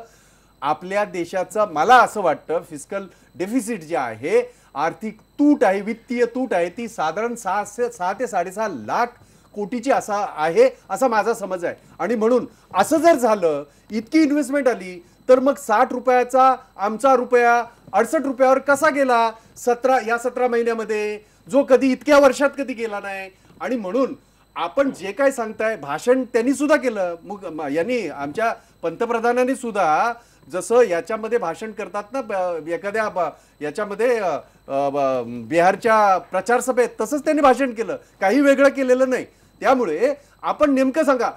आपल्या देशाचं मला असं वाटतं फिस्कल डेफिसिट जे आहे, आर्थिक तूट आहे, वित्तीय तूट आहे, ती साधारण 6 ते 6.5 लाख कोटीची असा आहे, असा माझा समज आहे. आणि म्हणून असं जर झालं, इतकी इन्व्हेस्टमेंट आली, तर मग 60 रुपयाचा आमचा रुपया 68 रुपयावर कसा गेला 17 महिन्यामध्ये, जो कधी इतक्या वर्षात कधी गेला नाही. आणि म्हणून आपण जे काय सांगताय, भाषण त्यांनी सुद्धा केलं, मग यांनी आमच्या पंतप्रधानांनी सुद्धा जसं याच्यामध्ये भाषण करतात ना एखाद्या याच्यामध्ये बिहारच्या प्रचार सभेत, तसंच त्यांनी भाषण केलं, काही वेगळं केलेलं नाही. त्यामुळे आपण नेमकं सांगा,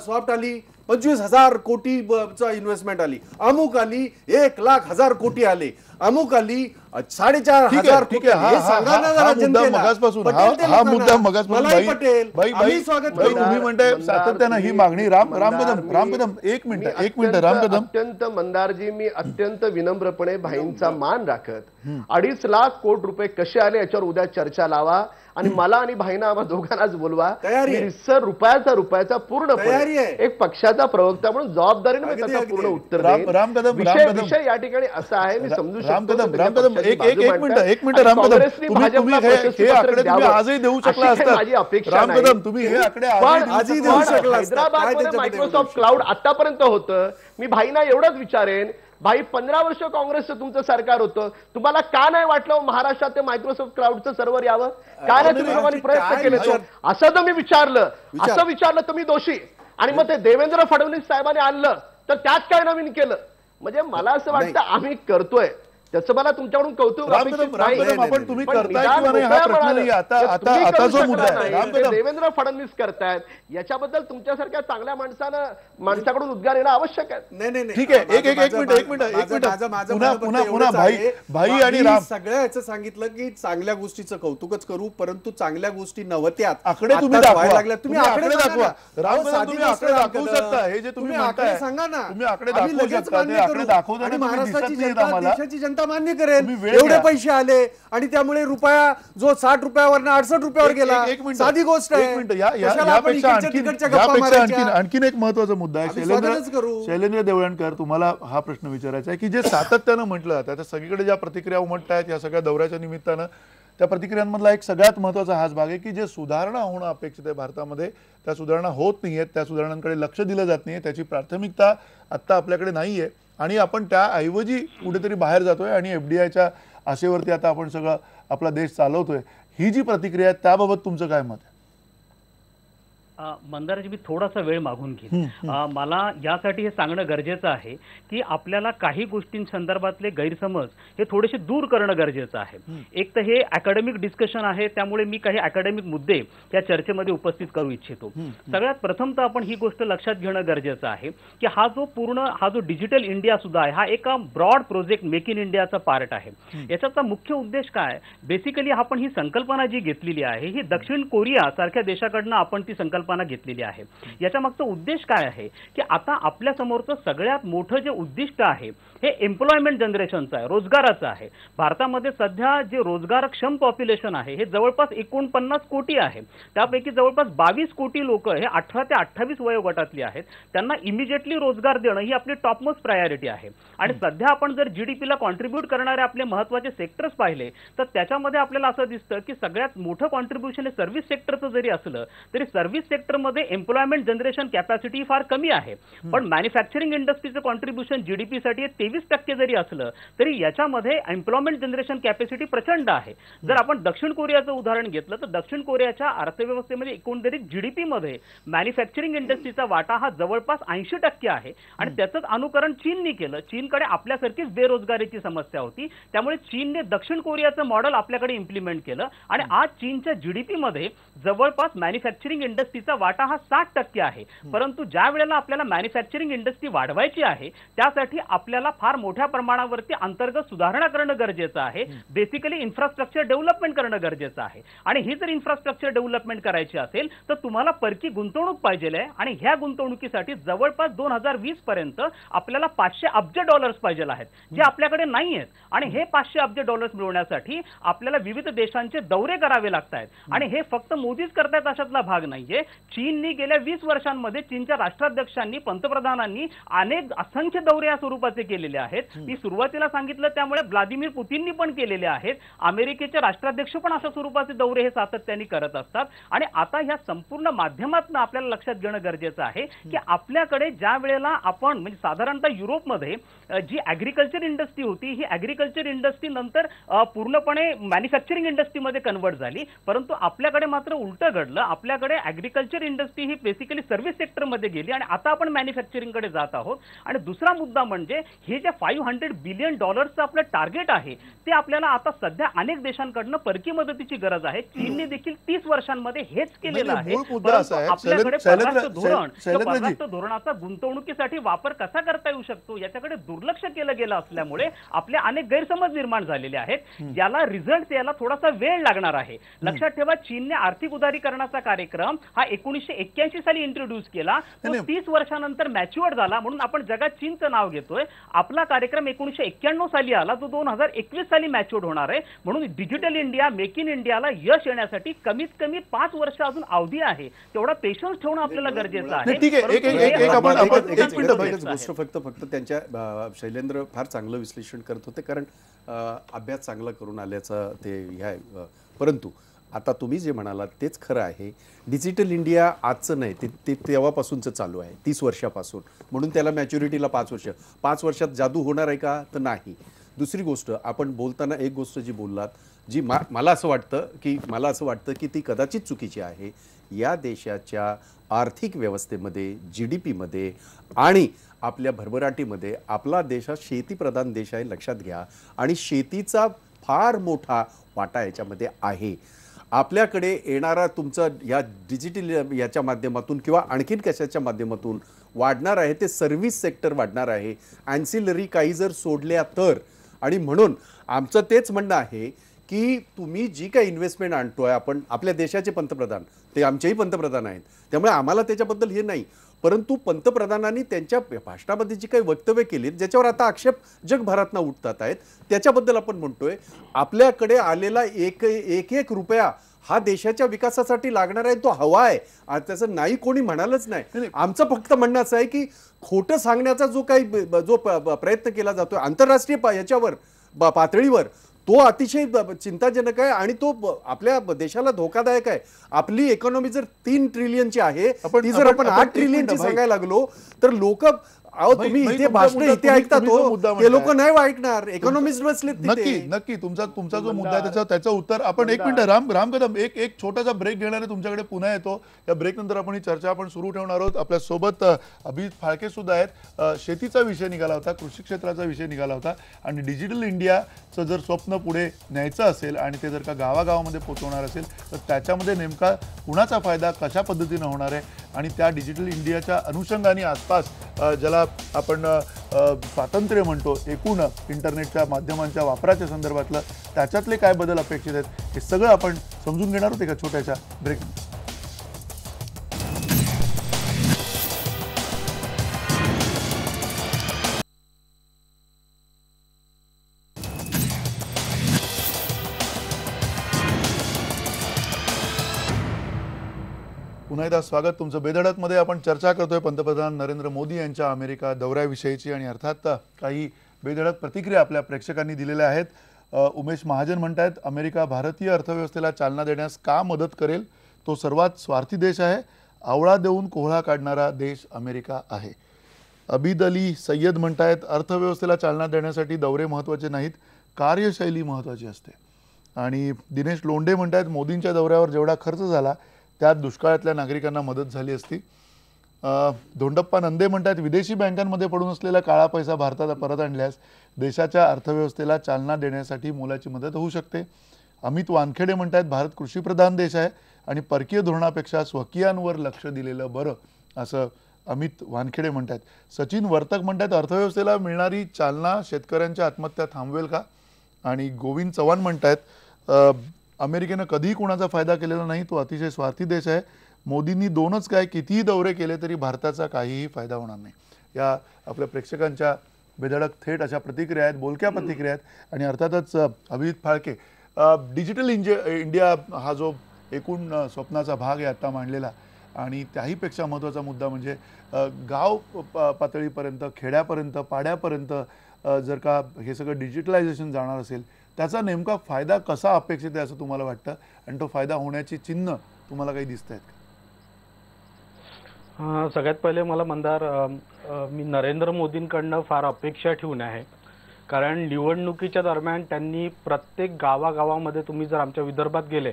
सॉफ्ट आली 25,000 कोटी इन्व्हेस्टमेंट आली, अमुक आली 1,00,000 कोटी आले, अमुक आली 4,500 ठीक कोटी आहे. आले. हे सांगा ना जरा मुद्दा जनतेला. मगासपासून पटेल ते हा लोकांना. मुद्दा मगासपासून मलाही पटेल. बाई आम्ही स्वागत बाई करू. तुम्ही म्हणताय सातत्यानं ही मागणी राम कदम एक मिनिट राम कदम. अत्यंत मंदारजी, मी अत्यंत विनम्रपणे भाईंचा मान राखत 2.5 लाख कोटी रुपये कसे आले याच्यावर उद्या चर्चा लावा आणि मला आणि भाईंना आम्हा दोघांनाच बोलवा. तयारी आहे. सर रुपयाचा पूर्णपणे तयारी आहे. एक पक्षाचा प्रवक्ता म्हणून जबाबदारीने मी अगदी, त्याचं अगदी. पूर्ण उत्तर राम देईन. कदम विषय या ठिकाणी असा आहे, मी समजू राम शकतो कदम तुम्ही एक पक्षाची बाजू मिनिट मांडताय. राम कदम काँग्रेसनी तुम्ही भाजपला हे प्रशस्ती आकडे पत्रक तुम्ही द्यावं, आजही देऊ अशी शकला काही असता. माझी अपेक्षा राम नाही. कदम तुम्ही हे आकडे पण आजही देऊ शकला असता. काय हैदराबादमध्ये त्याच्यामध्ये मायक्रोसॉफ्ट क्लाउड आतापर्यंत होतं. मी भाईंना एवढंच विचारेन, भाई 15 वर्ष काँग्रेसचं तुमचं सरकार होतं, तुम्हाला का नाही वाटलं महाराष्ट्रात ते मायक्रोसॉफ्ट क्लाउडचं सर्व्हर यावं? काय नाही तुम्ही लोकांनी प्रयत्न केले? असं तर मी विचारलं, असं विचारलं तर मी दोषी. आणि मग ते देवेंद्र फडणवीस साहेबांनी आणलं तर त्यात काय नवीन केलं? म्हणजे मला असं वाटतं आम्ही करतोय त्याचं मला तुमच्याकडून कौतुक अपेक्षित नाही. आपण तुम्ही पण करताय निदान किंवा नाही हा मोकळ्या प्रश्न मनानं नाही. आता ते आता तुम्ही आता करू जो मुद्दा शकला आहे नाही, राम ते कदम देवेंद्र फडणवीस करतायत, याच्याबद्दल तुमच्यासारख्या चांगल्या माणसाकडून उद्गार येणं आवश्यक आहे. नाही ठीक आहे. एक मिनिट पुन्हा भाई आणि राम सगळ्या याचं सांगितलं की चांगल्या गोष्टीचं कौतुकच करू, परंतु चांगल्या गोष्टी नव्हत्यात. आकडे तुम्ही आत्ताच दाखवा. व्हायला लागल्या. तुम्ही आकडे दाखवा. सांगा. राम अहो, कदम, साधी तुम्ही गोष्ट आकडे राम दाखवू कदम. शकता. हे जे तुम्ही आकडे म्हणताय, सांगा ना. तुम्ही आकडे आम्ही दाखवू लगेच शकता. मान्य ते आकडे करू. दाखवताना आणि तुम्ही महाराष्ट्राची दिसत नाहीत जनता, आम्हाला. देशाची जनता मान्य करेल. तुम्ही वेळ एवढे घ्या. पैसे आले आणि त्यामुळे रुपया जो 60 रुपयावरनं 68 रुपयावर गेला. एक मिनिट, साधी गोष्ट आहे. एक मिनिट. कशाला आपण इकडच्या तिकडच्या गप्पा मारायच्या? आणखीन एक महत्वाचा मुद्दा आहे. आम्ही स्वागतच करू. शैलेंद्र देवळणकर, तुम्हाला हा प्रश्न विचारायचा आहे की जे सातत्यानं म्हटलं जातं, त्या सगळीकडे ज्या प्रतिक्रिया उमटतायत या सगळ्या दौऱ्याच्या निमित्तानं, त्या प्रतिक्रियांमधला एक सगळ्यात महत्त्वाचा हाच भाग आहे की जे सुधारणा होणं अपेक्षित आहे भारतामध्ये, त्या सुधारणा होत नाही आहेत, त्या सुधारणांकडे लक्ष दिलं जात नाही आहे, त्याची प्राथमिकता आत्ता आपल्याकडे नाही आहे आणि आपण त्याऐवजी कुठेतरी बाहेर जातोय आणि FDIच्या आशेवरती आता आपण सगळं आपला देश चालवतोय. ही जी प्रतिक्रिया आहे त्याबाबत तुमचं काय मत आहे? मंदाराजी, मी थोडासा वेळ मागून घेईन. मला यासाठी हे सांगणं गरजेचं आहे की आपल्याला काही गोष्टींसंदर्भातले गैरसमज हे थोडेसे दूर करणं गरजेचं आहे. एक तर हे अकॅडमिक डिस्कशन आहे, त्यामुळे मी काही अकॅडमिक मुद्दे या चर्चेमध्ये उपस्थित करू इच्छितो. सगळ्यात प्रथम तर आपण ही गोष्ट लक्षात घेणं गरजेचं आहे की हा जो डिजिटल इंडिया सुद्धा आहे, हा एका ब्रॉड प्रोजेक्ट मेक इन इंडियाचा पार्ट आहे. याचा मुख्य उद्देश काय? बेसिकली आपण ही संकल्पना जी घेतलेली आहे, ही दक्षिण कोरिया सारख्या देशाकडनं आपण ती संकल्पना घेतलेली आहे. याच्या मागचा उद्देश काय आहे की आता आपल्या समोरचं सगळ्यात मोठं जे उद्दिष्ट आहे हे एम्प्लॉयमेंट जनरेशनचं आहे, रोजगाराचं आहे. भारतामध्ये सध्या जे रोजगारक्षम पॉप्युलेशन आहे हे जवळपास 49 कोटी आहे. त्यापैकी जवळपास 22 कोटी लोक हे 18 ते 28 वयोगटातली आहेत. त्यांना इमिजिएटली रोजगार देणं ही आपली टॉपमोस्ट प्रायोरिटी आहे. आणि सध्या आपण जर GDPला कॉन्ट्रीब्यूट करणारे आपले महत्त्वाचे सेक्टर्स पाहिले तर त्याच्यामध्ये आपल्याला असं दिसतं की सगळ्यात मोठं कॉन्ट्रीब्युशन हे सर्व्हिस सेक्टरचं जरी असलं तरी सर्व्हिस सेक्टरमध्ये एम्प्लॉयमेंट जनरेशन कॅपॅसिटी फार कमी आहे. पण मॅन्युफॅक्चरिंग इंडस्ट्रीचं कॉन्ट्रीब्युशन GDPसाठी 23% जरी असलं तरी याच्यामध्ये एम्प्लॉयमेंट जनरेशन कॅपॅसिटी प्रचंड आहे. जर आपण दक्षिण कोरियाचं उदाहरण घेतलं तर दक्षिण कोरियाच्या अर्थव्यवस्थेमध्ये एकंदरीत GDPमध्ये मॅन्युफॅक्चरिंग इंडस्ट्रीचा वाटा हा जवळपास 80% आहे. आणि त्याचंच अनुकरण चीनने केलं. चीनकडे आपल्यासारखीच बेरोजगारीची समस्या होती, त्यामुळे चीनने दक्षिण कोरियाचं मॉडेल आपल्याकडे इम्प्लिमेंट केलं आणि आज चीनच्या GDPमध्ये जवळपास मॅन्युफॅक्चरिंग इंडस्ट्रीचा वाटा हा 60% आहे. परंतु ज्या वेळेला आपल्याला मॅन्युफॅक्चरिंग इंडस्ट्री वाढवायची आहे त्यासाठी आपल्याला फार मोठ्या प्रमाणावरती अंतर्गत सुधारणा करणं गरजेचं आहे. बेसिकली इन्फ्रास्ट्रक्चर डेव्हलपमेंट करणं गरजेचं आहे. आणि ही जर इन्फ्रास्ट्रक्चर डेव्हलपमेंट करायची असेल तर तुम्हाला परकी गुंतवणूक पाहिजे आहे. आणि ह्या गुंतवणुकीसाठी जवळपास 2020 पर्यंत आपल्याला $500 अब्ज पाहिजे आहेत, जे आपल्याकडे नाही आहेत. आणि हे $500 अब्ज मिळवण्यासाठी आपल्याला विविध देशांचे दौरे करावे लागत आहेत. आणि हे फक्त मोदीच करतायत अशातला भाग नाहीये. चीननी गेल्या 20 वर्षांमध्ये चीनच्या राष्ट्राध्यक्षांनी, पंतप्रधानांनी असंख्य दौरे या स्वरूपाचे केलेले आहेत. मी सुरुवातीला सांगितलं त्यामुळे व्लादिमीर पुतीननी पण केलेले आहेत. अमेरिकेचे राष्ट्राध्यक्ष पण अशा स्वरूपाचे दौरे हे सातत्याने करत असतात. आणि आता ह्या संपूर्ण माध्यमातून आपल्याला लक्षात घेणं गरजेचं आहे की आपल्याकडे ज्या वेळेला आपण म्हणजे साधारणतः युरोपमध्ये जी ॲग्रिकल्चर इंडस्ट्री होती ही ॲग्रिकल्चर इंडस्ट्री नंतर पूर्णपणे मॅन्युफॅक्चरिंग इंडस्ट्रीमध्ये कन्वर्ट झाली. परंतु आपल्याकडे मात्र उलटं घडलं. आपल्याकडे ॲग्रिकल्चर ऍग्रीकल्चर इंडस्ट्री ही बेसिकली सर्व्हिस सेक्टरमध्ये गेली आणि आता आपण मॅन्युफॅक्चरिंगकडे जात आहोत. आणि दुसरा मुद्दा म्हणजे हे जे $500 बिलियन आपलं टार्गेट आहे ते आपल्याला आता सध्या अनेक देशांकडनं परकीय मदतीची गरज आहे. चीनने देखील 30 वर्षांमध्ये हेच केलेलं आहे. मूळ मुद्दा असा आहे, आपल्याकडे शैलेंद्र- परराष्ट्र धोरण शैलेंद्रजी. परराष्ट्र धोरणाचा गुंतवणुकीसाठी वापर कसा करता येऊ शकतो याच्याकडे दुर्लक्ष केलं गेलं असल्यामुळे आपले अनेक गैरसमज निर्माण झालेले आहेत. ज्याला रिझल्ट याला थोडासा वेळ लागणार आहे. लक्षात ठेवा, चीनने आर्थिक उदारीकरणाचा कार्यक्रम हा 1981 साली इंट्रोड्यूस केला. तो 30 वर्षानंतर मॅच्युअर्ड झाला म्हणून आपण जगात चीनचं नाव घेतोय. आपला कार्यक्रम 1991 साली आला, तो 2021 साली मॅच्युअर्ड होणार आहे. म्हणून डिजिटल इंडिया, मेक इन इंडियाला यश येण्यासाठी कमीत कमी 5 वर्ष अजून अवधी आहे. तेवढा पेशन्स ठेवणं आपल्याला गरजेचं आहे. नाही, ठीक आहे. एक- परंतु एक- हे एक- आपण- आपण- आपण- एक मिनिट भाई. एकच गोष्ट फक्त त्यांच्या शैलेंद्र फार चांगलं विश्लेषण करत होते, कारण अभ्यास चांगला करून आल्याचं ते हे आहे. परंतु आता तुम्ही जे म्हणालात तेच खरं आहे. डिजिटल इंडिया आजचं नाही, ते तेव्हापासूनचं चालू आहे, 30 वर्षापासून. म्हणून त्याला मॅच्युरिटीला 5 वर्ष. 5 वर्षात जादू होणार आहे का? तर नाही. दुसरी गोष्ट, आपण बोलताना एक गोष्ट जी बोललात, जी मला असं वाटतं की ती कदाचित चुकीची आहे. या देशाच्या आर्थिक व्यवस्थेमध्ये, GDP मध्ये आणि आपल्या भरभराटीमध्ये आपला देश हा शेतीप्रधान देश आहे, लक्षात घ्या. आणि शेतीचा फार मोठा वाटा याच्यामध्ये आहे. आपल्याकडे येणारा तुमचा या डिजिटल याच्या माध्यमातून किंवा आणखीन कशाच्या माध्यमातून वाढणार आहे ते सर्व्हिस सेक्टर वाढणार आहे, ॲन्सिलरी काही जर सोडल्या तर. आणि म्हणून आमचं तेच म्हणणं आहे की तुम्ही जी काही इन्व्हेस्टमेंट आणतोय, आपण आपल्या देशाचे पंतप्रधान, ते आमचेही पंतप्रधान आहेत, त्यामुळे आम्हाला त्याच्याबद्दल हे नाही. परंतु पंतप्रधानांनी त्यांच्या भाषणामध्ये जी काही वक्तव्य केली, ज्याच्यावर आता आक्षेप जगभरातनं उठतात आहेत, त्याच्याबद्दल आपण म्हणतोय आपल्याकडे आलेला एक रुपया हा देशाच्या विकासासाठी लागणार आहे, तो हवा आहे. त्याचं नाही कोणी म्हणालच नाही. आमचं फक्त म्हणणं असं आहे की खोटं सांगण्याचा जो प्रयत्न केला जातोय आंतरराष्ट्रीय याच्यावर पातळीवर, तो अतिशय चिंताजनक आहे आणि तो आपल्या देशाला धोकादायक आहे. आपली इकॉनॉमी जर 3 ट्रिलियनची आहे, ती जर आपण 8 ट्रिलियनची सांगायला लागलो तर लोक, तुम्ही इथे भाषण इथे ऐकता, ते लोक नाही ऐकणार. इकॉनॉमिस्ट बसले. नक्की तुमचा जो मुद्दा आहे त्याचं उत्तर आपण एक मिनिट राम कदम एक छोटासा ब्रेक घेणार आहे, तुमच्याकडे पुन्हा येतो. या ब्रेक नंतर आपण ही चर्चा आपण सुरू ठेवणार आहोत. आपल्या सोबत अभिजित फाळके सुद्धा आहेत. शेतीचा विषय निघाला होता, कृषी क्षेत्राचा विषय निघाला होता आणि डिजिटल इंडियाचं जर स्वप्न पुढे न्यायचं असेल आणि ते जर का गावागावामध्ये पोहोचवणार असेल तर त्याच्यामध्ये नेमका कुणाचा फायदा कशा पद्धतीनं होणार आहे आणि त्या डिजिटल इंडियाच्या अनुषंगाने आसपास ज्याला आपण स्वातंत्र्य म्हणतो, एकूण इंटरनेटच्या माध्यमांच्या वापराच्या संदर्भातलं त्याच्यातले काय बदल अपेक्षित आहेत, हे सगळं आपण समजून घेणार आहोत एका छोट्याशा ब्रेक. पुन्हा एकदा स्वागत तुमचं बेधडकमध्ये. आपण चर्चा करतोय पंतप्रधान नरेंद्र मोदी यांच्या अमेरिका दौऱ्याविषयीची आणि अर्थात काही बेधडक प्रतिक्रिया आपल्या प्रेक्षकांनी दिलेल्या आहेत. उमेश महाजन म्हणतायत, अमेरिका भारतीय अर्थव्यवस्थेला चालना देण्यास का मदत करेल? तो सर्वात स्वार्थी देश आहे. आवळा देऊन कोहळा काढणारा देश अमेरिका आहे. अबीद अली सय्यद म्हणतायत, अर्थव्यवस्थेला चालना देण्यासाठी दौरे महत्त्वाचे नाहीत, कार्यशैली महत्त्वाची असते. आणि दिनेश लोंढे म्हणतायत, मोदींच्या दौऱ्यावर जेवढा खर्च झाला त्यात दुष्काळातल्या नागरिकांना मदत झाली असती. धोंडप्पा नंदे म्हणतात, विदेशी बँकांमध्ये पडून असलेला काळा पैसा भारतात परत आणल्यास देशाच्या अर्थव्यवस्थेला चालना देण्यासाठी मोलाची मदत होऊ शकते. अमित वानखेडे म्हणतात, भारत कृषीप्रधान देश आहे आणि परकीय धोरणापेक्षा स्वकीयांवर लक्ष दिलेलं बरं, असं अमित वानखेडे म्हणतात. सचिन वर्तक म्हणतात, अर्थव्यवस्थेला मिळणारी चालना शेतकऱ्यांच्या आत्महत्या थांबवेल का? आणि गोविंद चव्हाण म्हणतात, अमेरिकेनं कधीही कोणाचा फायदा केलेला नाही, तो अतिशय स्वार्थी देश आहे. मोदींनी 2च काय कितीही दौरे केले तरी भारताचा काहीही फायदा होणार नाही. या आपल्या प्रेक्षकांच्या बेधडक थेट अशा प्रतिक्रिया आहेत, बोलक्या प्रतिक्रिया आहेत. आणि अर्थातच अभिजित फाळके, डिजिटल इंडिया हा जो एकूण स्वप्नाचा भाग आहे आता मांडलेला, आणि त्याहीपेक्षा महत्त्वाचा मुद्दा म्हणजे गाव पातळीपर्यंत, खेड्यापर्यंत, पाड्यापर्यंत जर का हे सगळं डिजिटलायझेशन जाणार असेल, त्याचा नेमका फायदा कसा अपेक्षित आहे असं तुम्हाला वाटतं? आणि तो फायदा होण्याची चिन्ह तुम्हाला काही दिसत आहेत का? सगळ्यात पहिले मला मंदार, मी नरेंद्र मोदींकडनं फार अपेक्षा ठेवून आहे, कारण निवडणुकीच्या दरम्यान त्यांनी प्रत्येक गावागावामध्ये, तुम्ही जर आमच्या विदर्भात गेले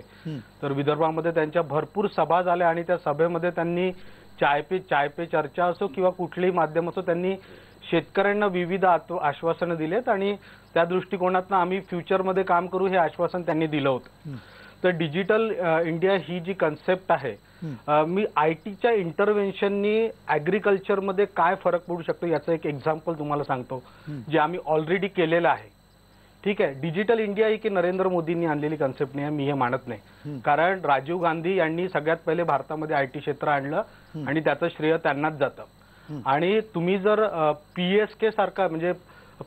तर विदर्भामध्ये त्यांच्या भरपूर सभा झाल्या आणि त्या सभेमध्ये त्यांनी चाय पे चर्चा असो किंवा कुठलेही माध्यम असो, त्यांनी शेतकऱ्यांना विविध आश्वासनं दिलेत आणि त्या दृष्टिकोनातून आम्ही फ्युचरमध्ये काम करू हे आश्वासन त्यांनी दिलं होतं. तर डिजिटल इंडिया ही जी कन्सेप्ट आहे, मी आयटीच्या इंटरव्हेन्शननी ॲग्रिकल्चरमध्ये काय फरक पडू शकतो याचं एक एक्झाम्पल तुम्हाला सांगतो, जे आम्ही ऑलरेडी केलेलं आहे. ठीक आहे, डिजिटल इंडिया ही की नरेंद्र मोदींनी आणलेली कन्सेप्ट नाही, मी हे मानत नाही. कारण राजीव गांधी यांनी सगळ्यात पहिले भारतामध्ये आयटी क्षेत्र आणलं आणि त्याचं श्रेय त्यांनाच जातं. आणि तुम्ही जर PSK सारखा म्हणजे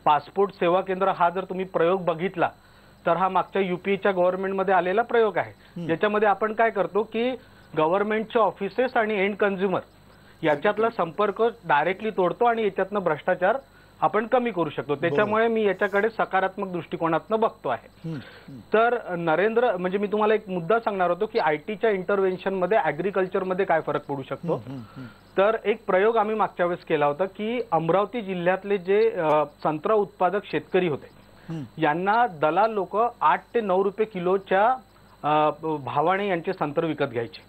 पासपोर्ट सेवा केंद्र हा जर तुम्ही प्रयोग बघितला तर हा मागच्या UPAच्या गव्हर्नमेंटमध्ये आलेला प्रयोग आहे, ज्याच्यामध्ये आपण काय करतो की गव्हर्नमेंटचे ऑफिसेस आणि एंड कन्झ्युमर याच्यातला संपर्क डायरेक्टली तोडतो आणि याच्यातनं भ्रष्टाचार आपण कमी करू शकतो. त्याच्यामुळे मी याच्याकडे सकारात्मक दृष्टिकोनातनं बघतो आहे. तर नरेंद्र म्हणजे मी तुम्हाला एक मुद्दा सांगणार होतो की आयटीच्या इंटरव्हेन्शनमध्ये ॲग्रिकल्चरमध्ये काय फरक पडू शकतो. तर एक प्रयोग आम्ही मागच्या वेळेस केला होता की अमरावती जिल्ह्यातले जे संत्रा उत्पादक शेतकरी होते यांना दलाल लोक 8 ते 9 रुपये किलोच्या भावाने यांचे संत्र विकत घ्यायचे.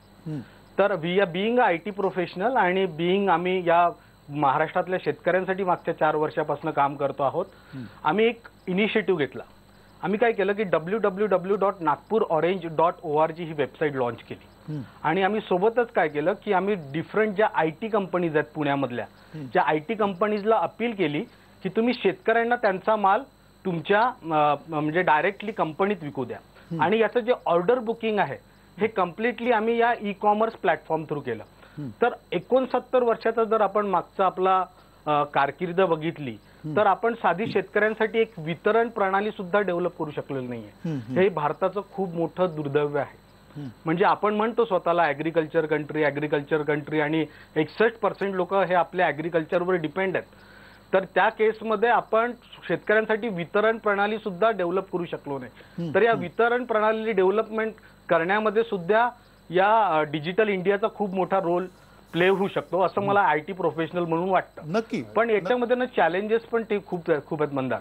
तर बिईंग आयटी प्रोफेशनल आणि बिईंग आम्ही या महाराष्ट्रातल्या शेतकऱ्यांसाठी मागच्या 4 वर्षापासून काम करतो आहोत, आम्ही एक इनिशिएटिव्ह घेतला. आम्ही काय केलं की www.nagpurorange.org ही वेबसाईट लॉन्च केली आणि आम्ही सोबतच काय केलं की आम्ही डिफरंट ज्या आयटी कंपनीज आहेत पुण्यामधल्या, ज्या आयटी कंपनीजला अपील केली की तुम्ही शेतकऱ्यांना त्यांचा माल तुमच्या म्हणजे डायरेक्टली कंपनीत विकू द्या. आणि याचं जे ऑर्डर बुकिंग आहे हे कम्प्लिटली आम्ही या ई-कॉमर्स प्लॅटफॉर्म थ्रू केलं. तर 69 वर्षाचा जर आपण मागचा आपला कारकीर्द बघितली तर आपण साधी शेतकऱ्यांसाठी एक वितरण प्रणाली सुद्धा डेव्हलप करू शकलेलं नाहीये. हे भारताचं खूप मोठं दुर्दैव आहे. म्हणजे आपण म्हणतो स्वतःला ॲग्रिकल्चर कंट्री आणि 61% लोक हे आपल्या ॲग्रिकल्चरवर डिपेंड आहेत. तर त्या केसमध्ये आपण शेतकऱ्यांसाठी वितरण प्रणाली सुद्धा डेव्हलप करू शकलो नाही. तर या वितरण प्रणाली डेव्हलपमेंट करण्यामध्ये सुद्धा या डिजिटल इंडियाचा खूप मोठा रोल प्ले होऊ शकतो असं मला आयटी प्रोफेशनल म्हणून वाटतं. नक्की. पण याच्यामध्ये ना चॅलेंजेस पण ते खूप आहेत मंदार.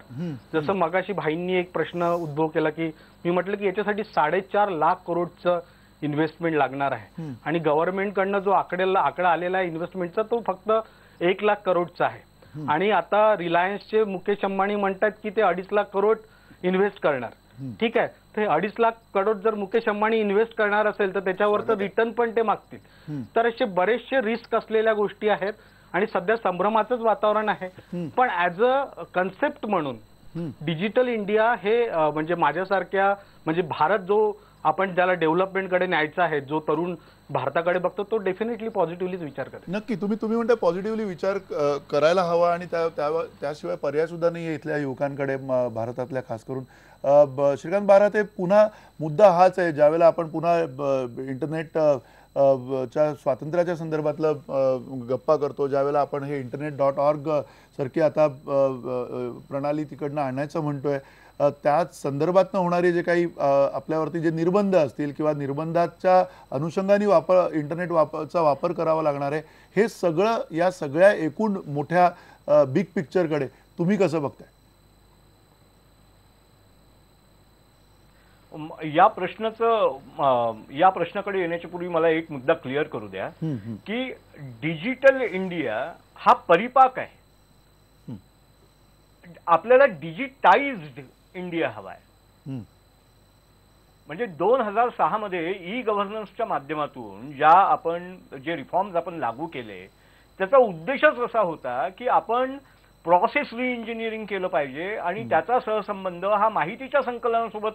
जसं मगाशी भाईंनी एक प्रश्न उद्भव केला की मी म्हटलं की याच्यासाठी 4.5 लाख करोडचं इन्व्हेस्टमेंट लागणार आहे आणि गव्हर्नमेंटकडनं जो आकडा आलेला आहे इन्व्हेस्टमेंटचा तो फक्त 1 लाख करोडचा आहे. आणि आता रिलायन्सचे मुकेश अंबानी म्हणतात की ते 2.5 लाख करोड इन्व्हेस्ट करणार. ठीक आहे, ते 2.5 लाख करोड जर मुकेश अंबानी इन्व्हेस्ट करणार असेल तर त्याच्यावर तर रिटर्न पण ते मागतील. तर असे बरेचसे रिस्क असलेल्या गोष्टी आहेत आणि सध्या संभ्रमाचंच वातावरण आहे. पण ऍज अ कन्सेप्ट म्हणून डिजिटल इंडिया हे म्हणजे माझ्यासारख्या म्हणजे भारत जो आपण ज्याला डेव्हलपमेंटकडे न्यायचा आहे, जो तरुण भारताकडे बघतो तो डेफिनेटली पॉझिटिव्हलीच विचार करेल. नक्की. तुम्ही म्हणता पॉझिटिव्हली विचार करायला हवा आणि त्याशिवाय पर्याय सुद्धा नाही आहे इथल्या युवकांकडे भारतातल्या खास करून. श्रीकांत बारात, पुन्हा मुद्दा हाच आहे ज्यावेळेला आपण पुन्हा इंटरनेट च्या स्वातंत्र्याच्या संदर्भातलं गप्पा करतो, ज्यावेळेला आपण हे internet.org सारखी आता प्रणाली तिकडनं आणायचं म्हणतोय, त्याच संदर्भातनं होणारे जे काही आपल्यावरती जे निर्बंध असतील किंवा निर्बंधाच्या अनुषंगाने इंटरनेटचा वापर करावा लागणार आहे, हे सगळं या सगळ्या एकूण मोठ्या बिग पिक्चरकडे तुम्ही कसं बघताय? या प्रश्नाकडे येण्याच्या पूर्वी मला एक मुद्दा क्लिअर करू द्या की डिजिटल इंडिया हा परिपाक आहे. आपल्याला डिजिटाइज्ड इंडिया हवाय. म्हणजे 2006 मध्ये ई-गव्हर्नन्सच्या माध्यमातून जे रिफॉर्म्स आपण लागू केले त्याचा उद्देशच असा होता की आपण प्रोसेस रिइंजिनिअरिंग केलं पाहिजे आणि त्याचा सहसंबंध हा माहितीच्या संकलनासोबत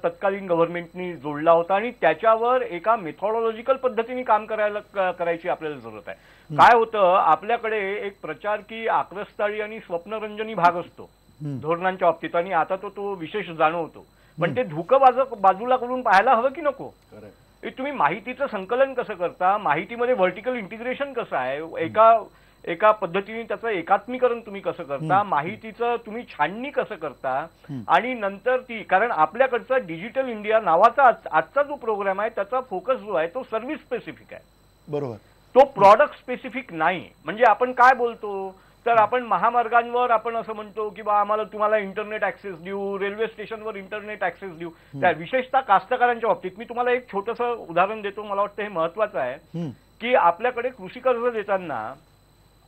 तत्कालीन गव्हर्नमेंटनी जोडला होता आणि त्याच्यावर एका मेथॉडॉलॉजिकल पद्धतीने काम करायची आपल्याला जरूरत आहे. काय होतं, आपल्याकडे एक प्रचार की आक्रस्ताळी आणि स्वप्नरंजनी भाग असतो धोरणांच्या बाबतीत आणि आता तो विशेष जाणवतो. पण ते धुकं बाजूला करून पाहायला हवं की नको. तुम्ही माहितीचं संकलन कसं करता, माहितीमध्ये व्हर्टिकल इंटिग्रेशन कसं आहे, एका पद्धतीने त्याचं एकात्मीकरण तुम्ही कसं करता, माहितीचं तुम्ही छाननी कसं करता आणि नंतर कारण आपल्याकडचा डिजिटल इंडिया नावाचा आजचा जो प्रोग्राम आहे त्याचा फोकस जो आहे तो सर्व्हिस स्पेसिफिक आहे. बरोबर. तो प्रॉडक्ट स्पेसिफिक नाही. म्हणजे आपण काय बोलतो तर आपण महामार्गांवर आपण असं म्हणतो की बा आम्हाला तुम्हाला इंटरनेट ऍक्सेस देऊ, रेल्वे स्टेशनवर इंटरनेट ऍक्सेस देऊ. त्या विशेषतः कास्तकारांच्या बाबतीत मी तुम्हाला एक छोटंसं उदाहरण देतो, मला वाटतं हे महत्वाचं आहे की आपल्याकडे कृषी कर्ज देताना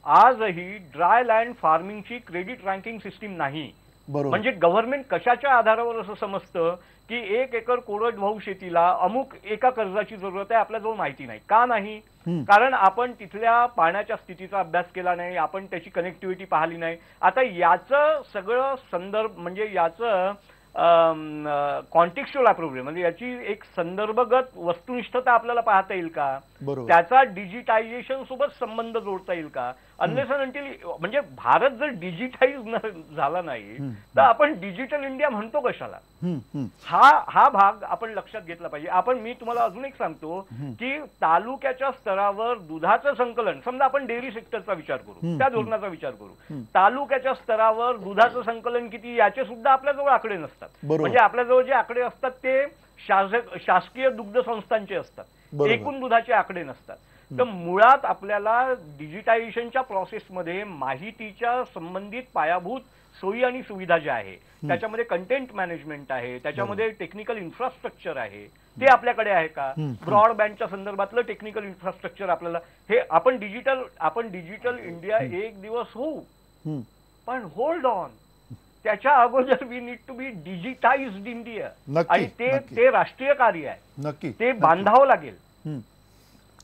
आजही ड्राय लँड फार्मिंगची क्रेडिट रँकिंग सिस्टीम नाही. म्हणजे गव्हर्नमेंट कशाच्या आधारावर असं समजतं की 1 एकर कोरडवाहू शेतीला अमुक एका कर्जाची जरूरत आहे, आपल्याजवळ माहिती नाही. का नाही? कारण आपण तिथल्या पाण्याच्या स्थितीचा अभ्यास केला नाही, आपण त्याची कनेक्टिव्हिटी पाहिली नाही. आता याचं सगळं संदर्भ म्हणजे याचं कॉन्टेक्स्चुअल अप्रोप्रिएशन म्हणजे याची एक संदर्भगत वस्तुनिष्ठता आपल्याला पाहता येईल का? त्याचा डिजिटायझेशन सोबत संबंध जोडता येईल का? अनलेस अँड अंटिल म्हणजे भारत जर डिजिटाईज झाला नाही तर आपण डिजिटल इंडिया म्हणतो कशाला? हा भाग आपण लक्षात घेतला पाहिजे. मी तुम्हाला अजून एक सांगतो की तालुक्याच्या स्तरावर दुधाचं संकलन, समजा आपण डेअरी सेक्टरचा विचार करू, त्या धोरणाचा विचार करू, तालुक्याच्या स्तरावर दुधाचं संकलन किती याचे सुद्धा आपल्याजवळ आकडे नसतात. म्हणजे आपल्याजवळ जे आकडे असतात ते शासकीय दुग्ध संस्थांचे असतात, एकूण दुधाचे आकडे नसतात. तर मुळात आपल्याला डिजिटायझेशनच्या प्रोसेसमध्ये माहितीच्या संबंधित पायाभूत सोयी आणि सुविधा ज्या आहे, त्याच्यामध्ये कंटेंट मॅनेजमेंट आहे, त्याच्यामध्ये टेक्निकल इन्फ्रास्ट्रक्चर आहे, ते आपल्याकडे आहे का? ब्रॉडबँडच्या संदर्भातलं टेक्निकल इन्फ्रास्ट्रक्चर आपल्याला हे आपण डिजिटल इंडिया एक दिवस होऊ, पण होल्ड ऑन, त्याच्या अगोदर we need to be digitized India. आणि ते राष्ट्रीय कार्य आहे, ते बांधावं लागेल.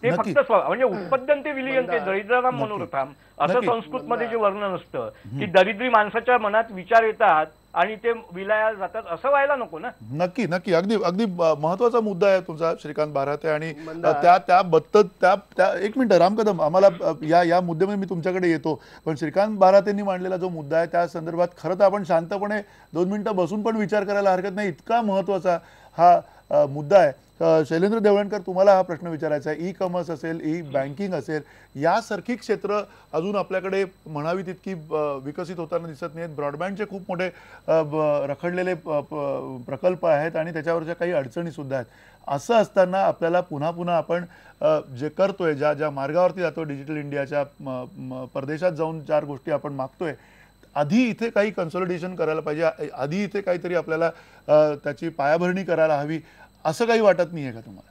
ते फक्त म्हणजे उत्पद्यन्ते विलीयन्ते दरिद्राणाम मनोरथाम असं संस्कृत मध्ये जे वर्णन असतं की दरिद्री माणसाच्या मनात विचार येतात आणि ते विलायला जातात, असं व्हायला नको ना. नक्की नक्की अगदी अगदी महत्वाचा मुद्दा आहे तुमचा श्रीकांत बाराते. आणि त्या एक मिनिट राम कदम, आम्हाला या मुद्द्यामध्ये मी तुमच्याकडे येतो, पण श्रीकांत बारातेंनी मांडलेला जो मुद्दा आहे त्या संदर्भात खरं तर आपण शांतपणे 2 मिनिटं बसून पण विचार करायला हरकत नाही, इतका महत्वाचा हा मुद्दा आहे. शैलेंद्र देवळणकर, तुम्हाला हा प्रश्न विचारायचा आहे. ई कॉमर्स असेल, ई बँकिंग असेल, यासारखी क्षेत्र अजून आपल्याकडे म्हणावी तितकी विकसित होताना दिसत नाहीत. ब्रॉडबँडचे खूप मोठे रखडलेले प्रकल्प आहेत आणि त्याच्यावरच्या काही अडचणी सुद्धा आहेत. असं असताना आपल्याला पुन्हा पुन्हा आपण जे करतोय, ज्या मार्गावरती जातो डिजिटल इंडियाच्या, परदेशात जाऊन 4 गोष्टी आपण मागतोय, आधी इथे काही कन्सॉलिडेशन करायला पाहिजे, आधी इथे काहीतरी आपल्याला त्याची पायाभरणी करायला हवी, असं काही वाटत नाहीये का तुम्हाला?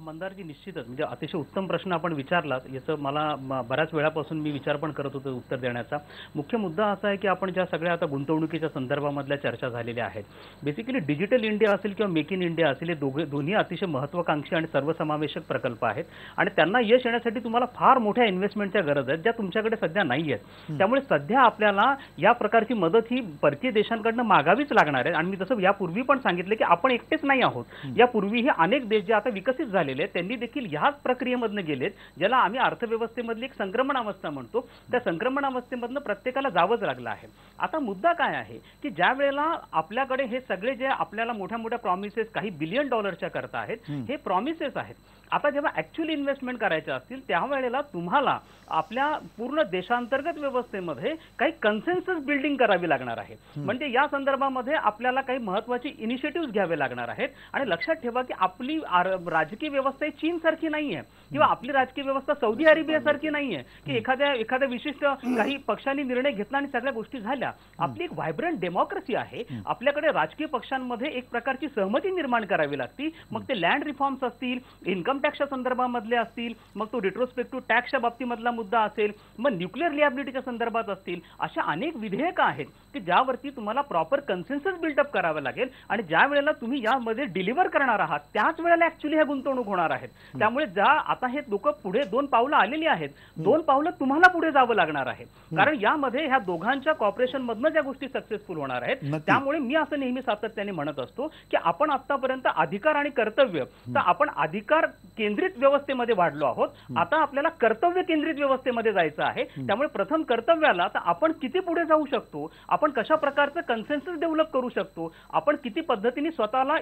मंदारजी, निश्चितच म्हणजे अतिशय उत्तम प्रश्न आपण विचारलात. याचं मला बऱ्याच वेळापासून मी विचार पण करत होतो उत्तर देण्याचा. मुख्य मुद्दा असा आहे की आपण ज्या सगळ्या आता गुंतवणुकीच्या संदर्भामधल्या चर्चा झालेल्या आहेत, बेसिकली डिजिटल इंडिया असेल किंवा मेक इन इंडिया असेल, हे दोन्ही अतिशय महत्त्वाकांक्षी आणि सर्वसमावेशक प्रकल्प आहेत आणि त्यांना यश येण्यासाठी तुम्हाला फार मोठ्या इन्व्हेस्टमेंटच्या गरज आहेत, ज्या तुमच्याकडे सध्या नाही आहेत. त्यामुळे सध्या आपल्याला या प्रकारची मदत ही परकीय देशांकडनं मागावीच लागणार आहे. आणि मी तसं यापूर्वी पण सांगितलं की आपण एकटेच नाही आहोत. यापूर्वीही अनेक देश जे आता विकसित झालेले त्यांनी देखील ह्याच प्रक्रियेमधनं गेलेत, ज्याला आम्ही अर्थव्यवस्थेमधली एक संक्रमण अवस्था म्हणतो. त्या संक्रमण अवस्थेमधनं प्रत्येकाला जावंच लागलं आहे. आता मुद्दा काय आहे की ज्या वेळेला आपल्याकडे हे सगळे जे आपल्याला मोठ्या मोठ्या प्रॉमिसेस काही $1 बिलियन करता आहेत, हे प्रॉमिसेस आहेत. आता जेव्हा ऍक्च्युअली इन्व्हेस्टमेंट करायचे असतील त्यावेळेला तुम्हाला आपल्या पूर्ण देशांतर्गत व्यवस्थेमध्ये काही कन्सेन्सस बिल्डिंग करावी लागणार आहे. म्हणजे या संदर्भामध्ये आपल्याला काही महत्वाची इनिशिएटिव्ह घ्यावे लागणार आहेत. आणि लक्षात ठेवा की आपली राजकीय व्यवस्था चीन सारखी नाहीये किंवा आपली राजकीय व्यवस्था सौदी अरेबिया सारखी नाहीये की एखाद्या विशिष्ट काही पक्षांनी निर्णय घेतला आणि सगळ्या गोष्टी झाल्या. आपली एक व्हायब्रंट डेमोक्रेसी आहे. आपल्याकडे राजकीय पक्षांमध्ये एक प्रकारची सहमती निर्माण करावी लागते. मग ते लँड रिफॉर्म्स असतील, इन्कम टॅक्सच्या संदर्भामधले असतील, मग तो रिट्रोस्पेक्टिव्ह टॅक्सच्या बाबतीमधला मुद्दा असेल, मग न्यूक्लिअर लिएबिलिटीच्या संदर्भात असतील, अशा अनेक विधेयकं आहेत की ज्यावरती तुम्हाला प्रॉपर कन्सेन्सस बिल्डअप करावं लागेल. आणि ज्या वेळेला तुम्ही यामध्ये डिलिव्हर करणार आहात त्याच वेळेला ऍक्च्युअली ह्या गुंतवणूक होणार आहेत. त्यामुळे आता हे लोक पुढे 2 पावलं आलेली आहेत, 2 पावलं तुम्हाला पुढे जावं लागणार आहे. कारण यामध्ये ह्या दोघांच्या कॉपरेशन मधनं ज्या गोष्टी सक्सेसफुल होणार आहेत. त्यामुळे मी असं नेहमी सातत्याने म्हणत असतो की आपण आतापर्यंत अधिकार आणि कर्तव्य, तर आपण अधिकार केंद्रित व्यवस्थेमध्ये वाढलो आहोत, आता आपल्याला कर्तव्य केंद्रित व्यवस्थेमध्ये जायचं आहे. त्यामुळे प्रथम कर्तव्याला तर आपण किती पुढे जाऊ शकतो, आपण कशा प्रकारचं कन्सेन्सस डेव्हलप करू शकतो, आपण किती पद्धतीने स्वतःला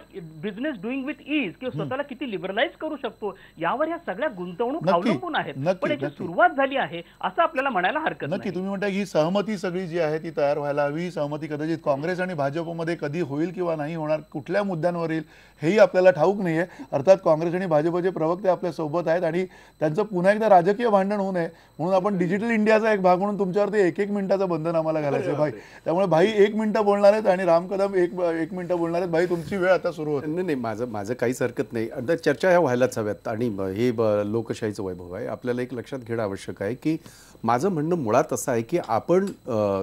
बिझनेस डुईंग विथ ईज किंवा स्वतःला किती लिबरल न्यूट्रलाइज करू शकतो यावर या सगळ्या गुंतवणूक नक्की, अवलंबून आहेत. नक्की, पण याची नक्की. सुरुवात झाली आहे असं आपल्याला म्हणायला हरकत नक्की नाही. तुम्ही म्हणता ही सहमती सगळी जी आहे ती तयार व्हायला हवी. ही सहमती कदाचित काँग्रेस आणि भाजपमध्ये कधी होईल किंवा नाही होणार, कुठल्या मुद्द्यांवर येईल हेही आपल्याला ठाऊक नाहीये. अर्थात काँग्रेस आणि भाजपचे प्रवक्ते आपल्या सोबत आहेत आणि त्यांचं पुन्हा एकदा राजकीय भांडण होऊ नये म्हणून आपण डिजिटल इंडियाचा एक भाग म्हणून तुमच्यावरती एक मिनिटाचं बंधन आम्हाला घालायचं आहे भाई. त्यामुळे भाई 1 मिनिटं बोलणार आहेत आणि राम कदम एक मिनिटं बोलणार आहेत. भाई तुमची वेळ आता सुरू होते. नाही माझं काहीच हरकत नाही. आता चर्चा ह्या व्हायलाच हव्यात आणि हे लोकशाहीचं वैभव आहे. आपल्याला एक लक्षात घेणं आवश्यक आहे की माझं म्हणणं मुळात असं आहे की आपण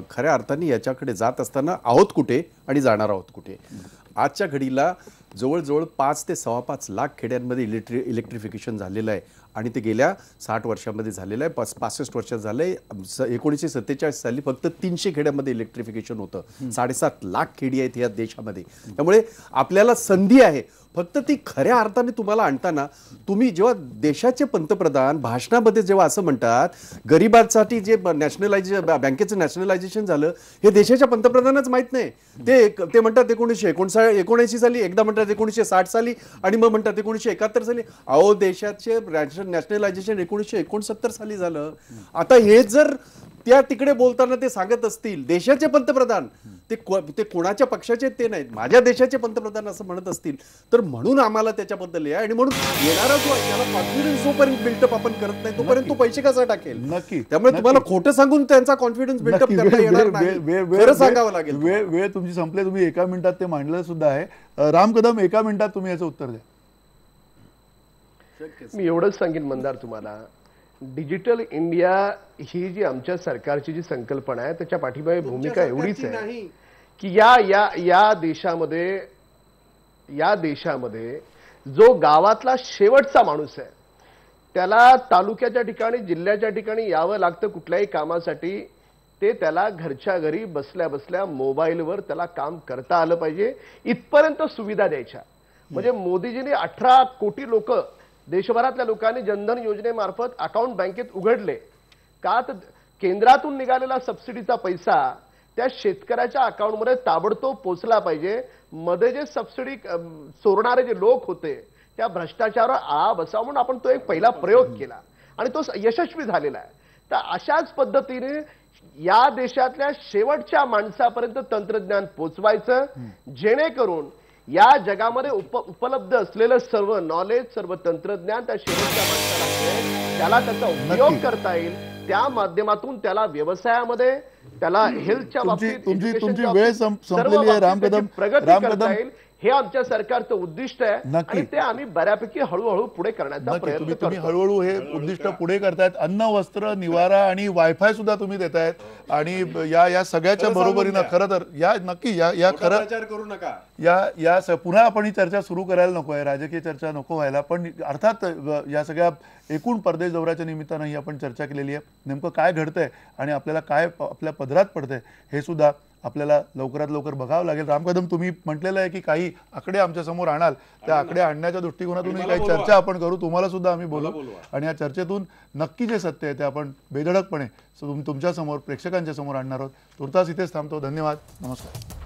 खऱ्या अर्थाने याच्याकडे जात असताना आहोत कुठे आणि जाणार आहोत कुठे. आजच्या घडीला जवळजवळ 5 ते 5.25 लाख खेड्यांमध्ये इलेक्ट्रिफिकेशन झालेलं आहे आणि ते गेल्या 60 वर्षामध्ये झालेलं आहे. 65 वर्षात झालं आहे. 1947 साली फक्त 300 खेड्यामध्ये इलेक्ट्रिफिकेशन होतं. 7.5 लाख खेडी आहेत या देशामध्ये. त्यामुळे आपल्याला संधी आहे. फक्त ती खऱ्या अर्थाने तुम्हाला आणताना तुम्ही जेव्हा देशाचे पंतप्रधान भाषणामध्ये जेव्हा असं म्हणतात गरिबांसाठी जे बँकेचं नॅशनलायझेशन झालं हे देशाच्या पंतप्रधानांनाच माहित नाही. ते म्हणतात 1979 साली, एकदा म्हणतात 1960 साली आणि मग म्हणतात 1971 साली. अहो देशाचे नॅशनलायझेशन 1969 साली झालं. आता हे जर त्या तिकडे बोलताना ते सांगत असतील देशाचे पंतप्रधान, ते कोणाच्या पक्षाचे ते नाहीत, माझ्या देशाचे पंतप्रधान असं म्हणत असतील तर म्हणून आम्हाला त्याच्याबद्दल आहे. आणि म्हणून येणारा जो त्याला कॉन्फिडन्स जोपर्यंत बिल्डअप आपण करत नाही तोपर्यंत तो पैसे कसा टाकेल. नक्की. त्यामुळे तुम्हाला खोटं सांगून त्यांचा कॉन्फिडन्स बिल्डअप करता येणार नाही. खरं सांगावं लागेल. वेळ तुमची संपले. तुम्ही 1 मिनिटात ते मांडलं सुद्धा आहे. राम कदम 1 मिनिटात तुम्ही याचं उत्तर द्या. मी एवढंच सांगेन मंदार तुम्हाला, डिजिटल इंडिया ही जी आमच्या सरकारची जी संकल्पना आहे त्याच्या पाठीमागे भूमिका एवढीच आहे की या देशामध्ये जो गावातला शेवटचा माणूस आहे त्याला तालुक्याच्या ठिकाणी जिल्ह्याच्या ठिकाणी यावं लागतं कुठल्याही कामासाठी, ते त्याला घरच्या घरी बसल्या बसल्या मोबाईलवर त्याला काम करता आलं पाहिजे इथपर्यंत सुविधा द्यायच्या. म्हणजे मोदीजींनी 18 कोटी लोक देशभरातल्या लोकांनी जनधन योजनेमार्फत अकाउंट बँकेत उघडले का, तर केंद्रातून निघालेला सबसिडीचा पैसा त्या शेतकऱ्याच्या अकाउंटमध्ये ताबडतोब पोहोचला पाहिजे. मध्ये जे सबसिडी चोरणारे जे लोक होते त्या भ्रष्टाचारावर आळा बसावा म्हणून आपण तो एक पहिला प्रयोग केला आणि तो यशस्वी झालेला आहे. तर अशाच पद्धतीने या देशातल्या शेवटच्या माणसापर्यंत तंत्रज्ञान पोचवायचं जेणेकरून या जगामध्ये उपलब्ध असलेलं सर्व नॉलेज, सर्व तंत्रज्ञान त्या शेवटच्या माणसाला मिळेल, त्याला त्याचा उपयोग करता येईल, त्या माध्यमातून त्याला व्यवसायामध्ये, त्याला हेल्थच्या बाबतीत, तुमची वेळ संपलेली आहे. राम कदम करता येईल. हे आमच्या सरकारचं उद्दिष्ट आहे आणि ते आम्ही बऱ्यापैकी हळूहळू पुढे करण्याचा प्रयत्न तुम्ही हळूहळू हे उद्दिष्ट पुढे करतायत. अन्न, वस्त्र, निवारा आणि वायफाय सुद्धा तुम्ही देतायत आणि या सगळ्याच्या बरोबरीनं खरं तर या खरं करू नका. पुन्हा आपण ही चर्चा सुरू करायला नको आहे, राजकीय चर्चा नको व्हायला. पण अर्थात या सगळ्या एकूण परदेश दौऱ्याच्या निमित्तानं आपण चर्चा केलेली आहे. नेमकं काय घडतंय आणि आपल्याला काय आपल्या पदरात पडतंय हे सुद्धा आपल्याला लवकरात लवकर बघावं लागेल. राम कदम तुम्ही म्हटलेलं आहे की काही आकडे आमच्या समोर आणाल, त्या आकडे आणण्याच्या दृष्टिकोनातून काही चर्चा आपण करू, तुम्हाला सुद्धा आम्ही बोलू आणि या चर्चेतून नक्की जे सत्य आहे ते आपण बेधडकपणे तुमच्या समोर, प्रेक्षकांच्या समोर आणणार आहोत. तुर्तास इथेच थांबतो. धन्यवाद. नमस्कार.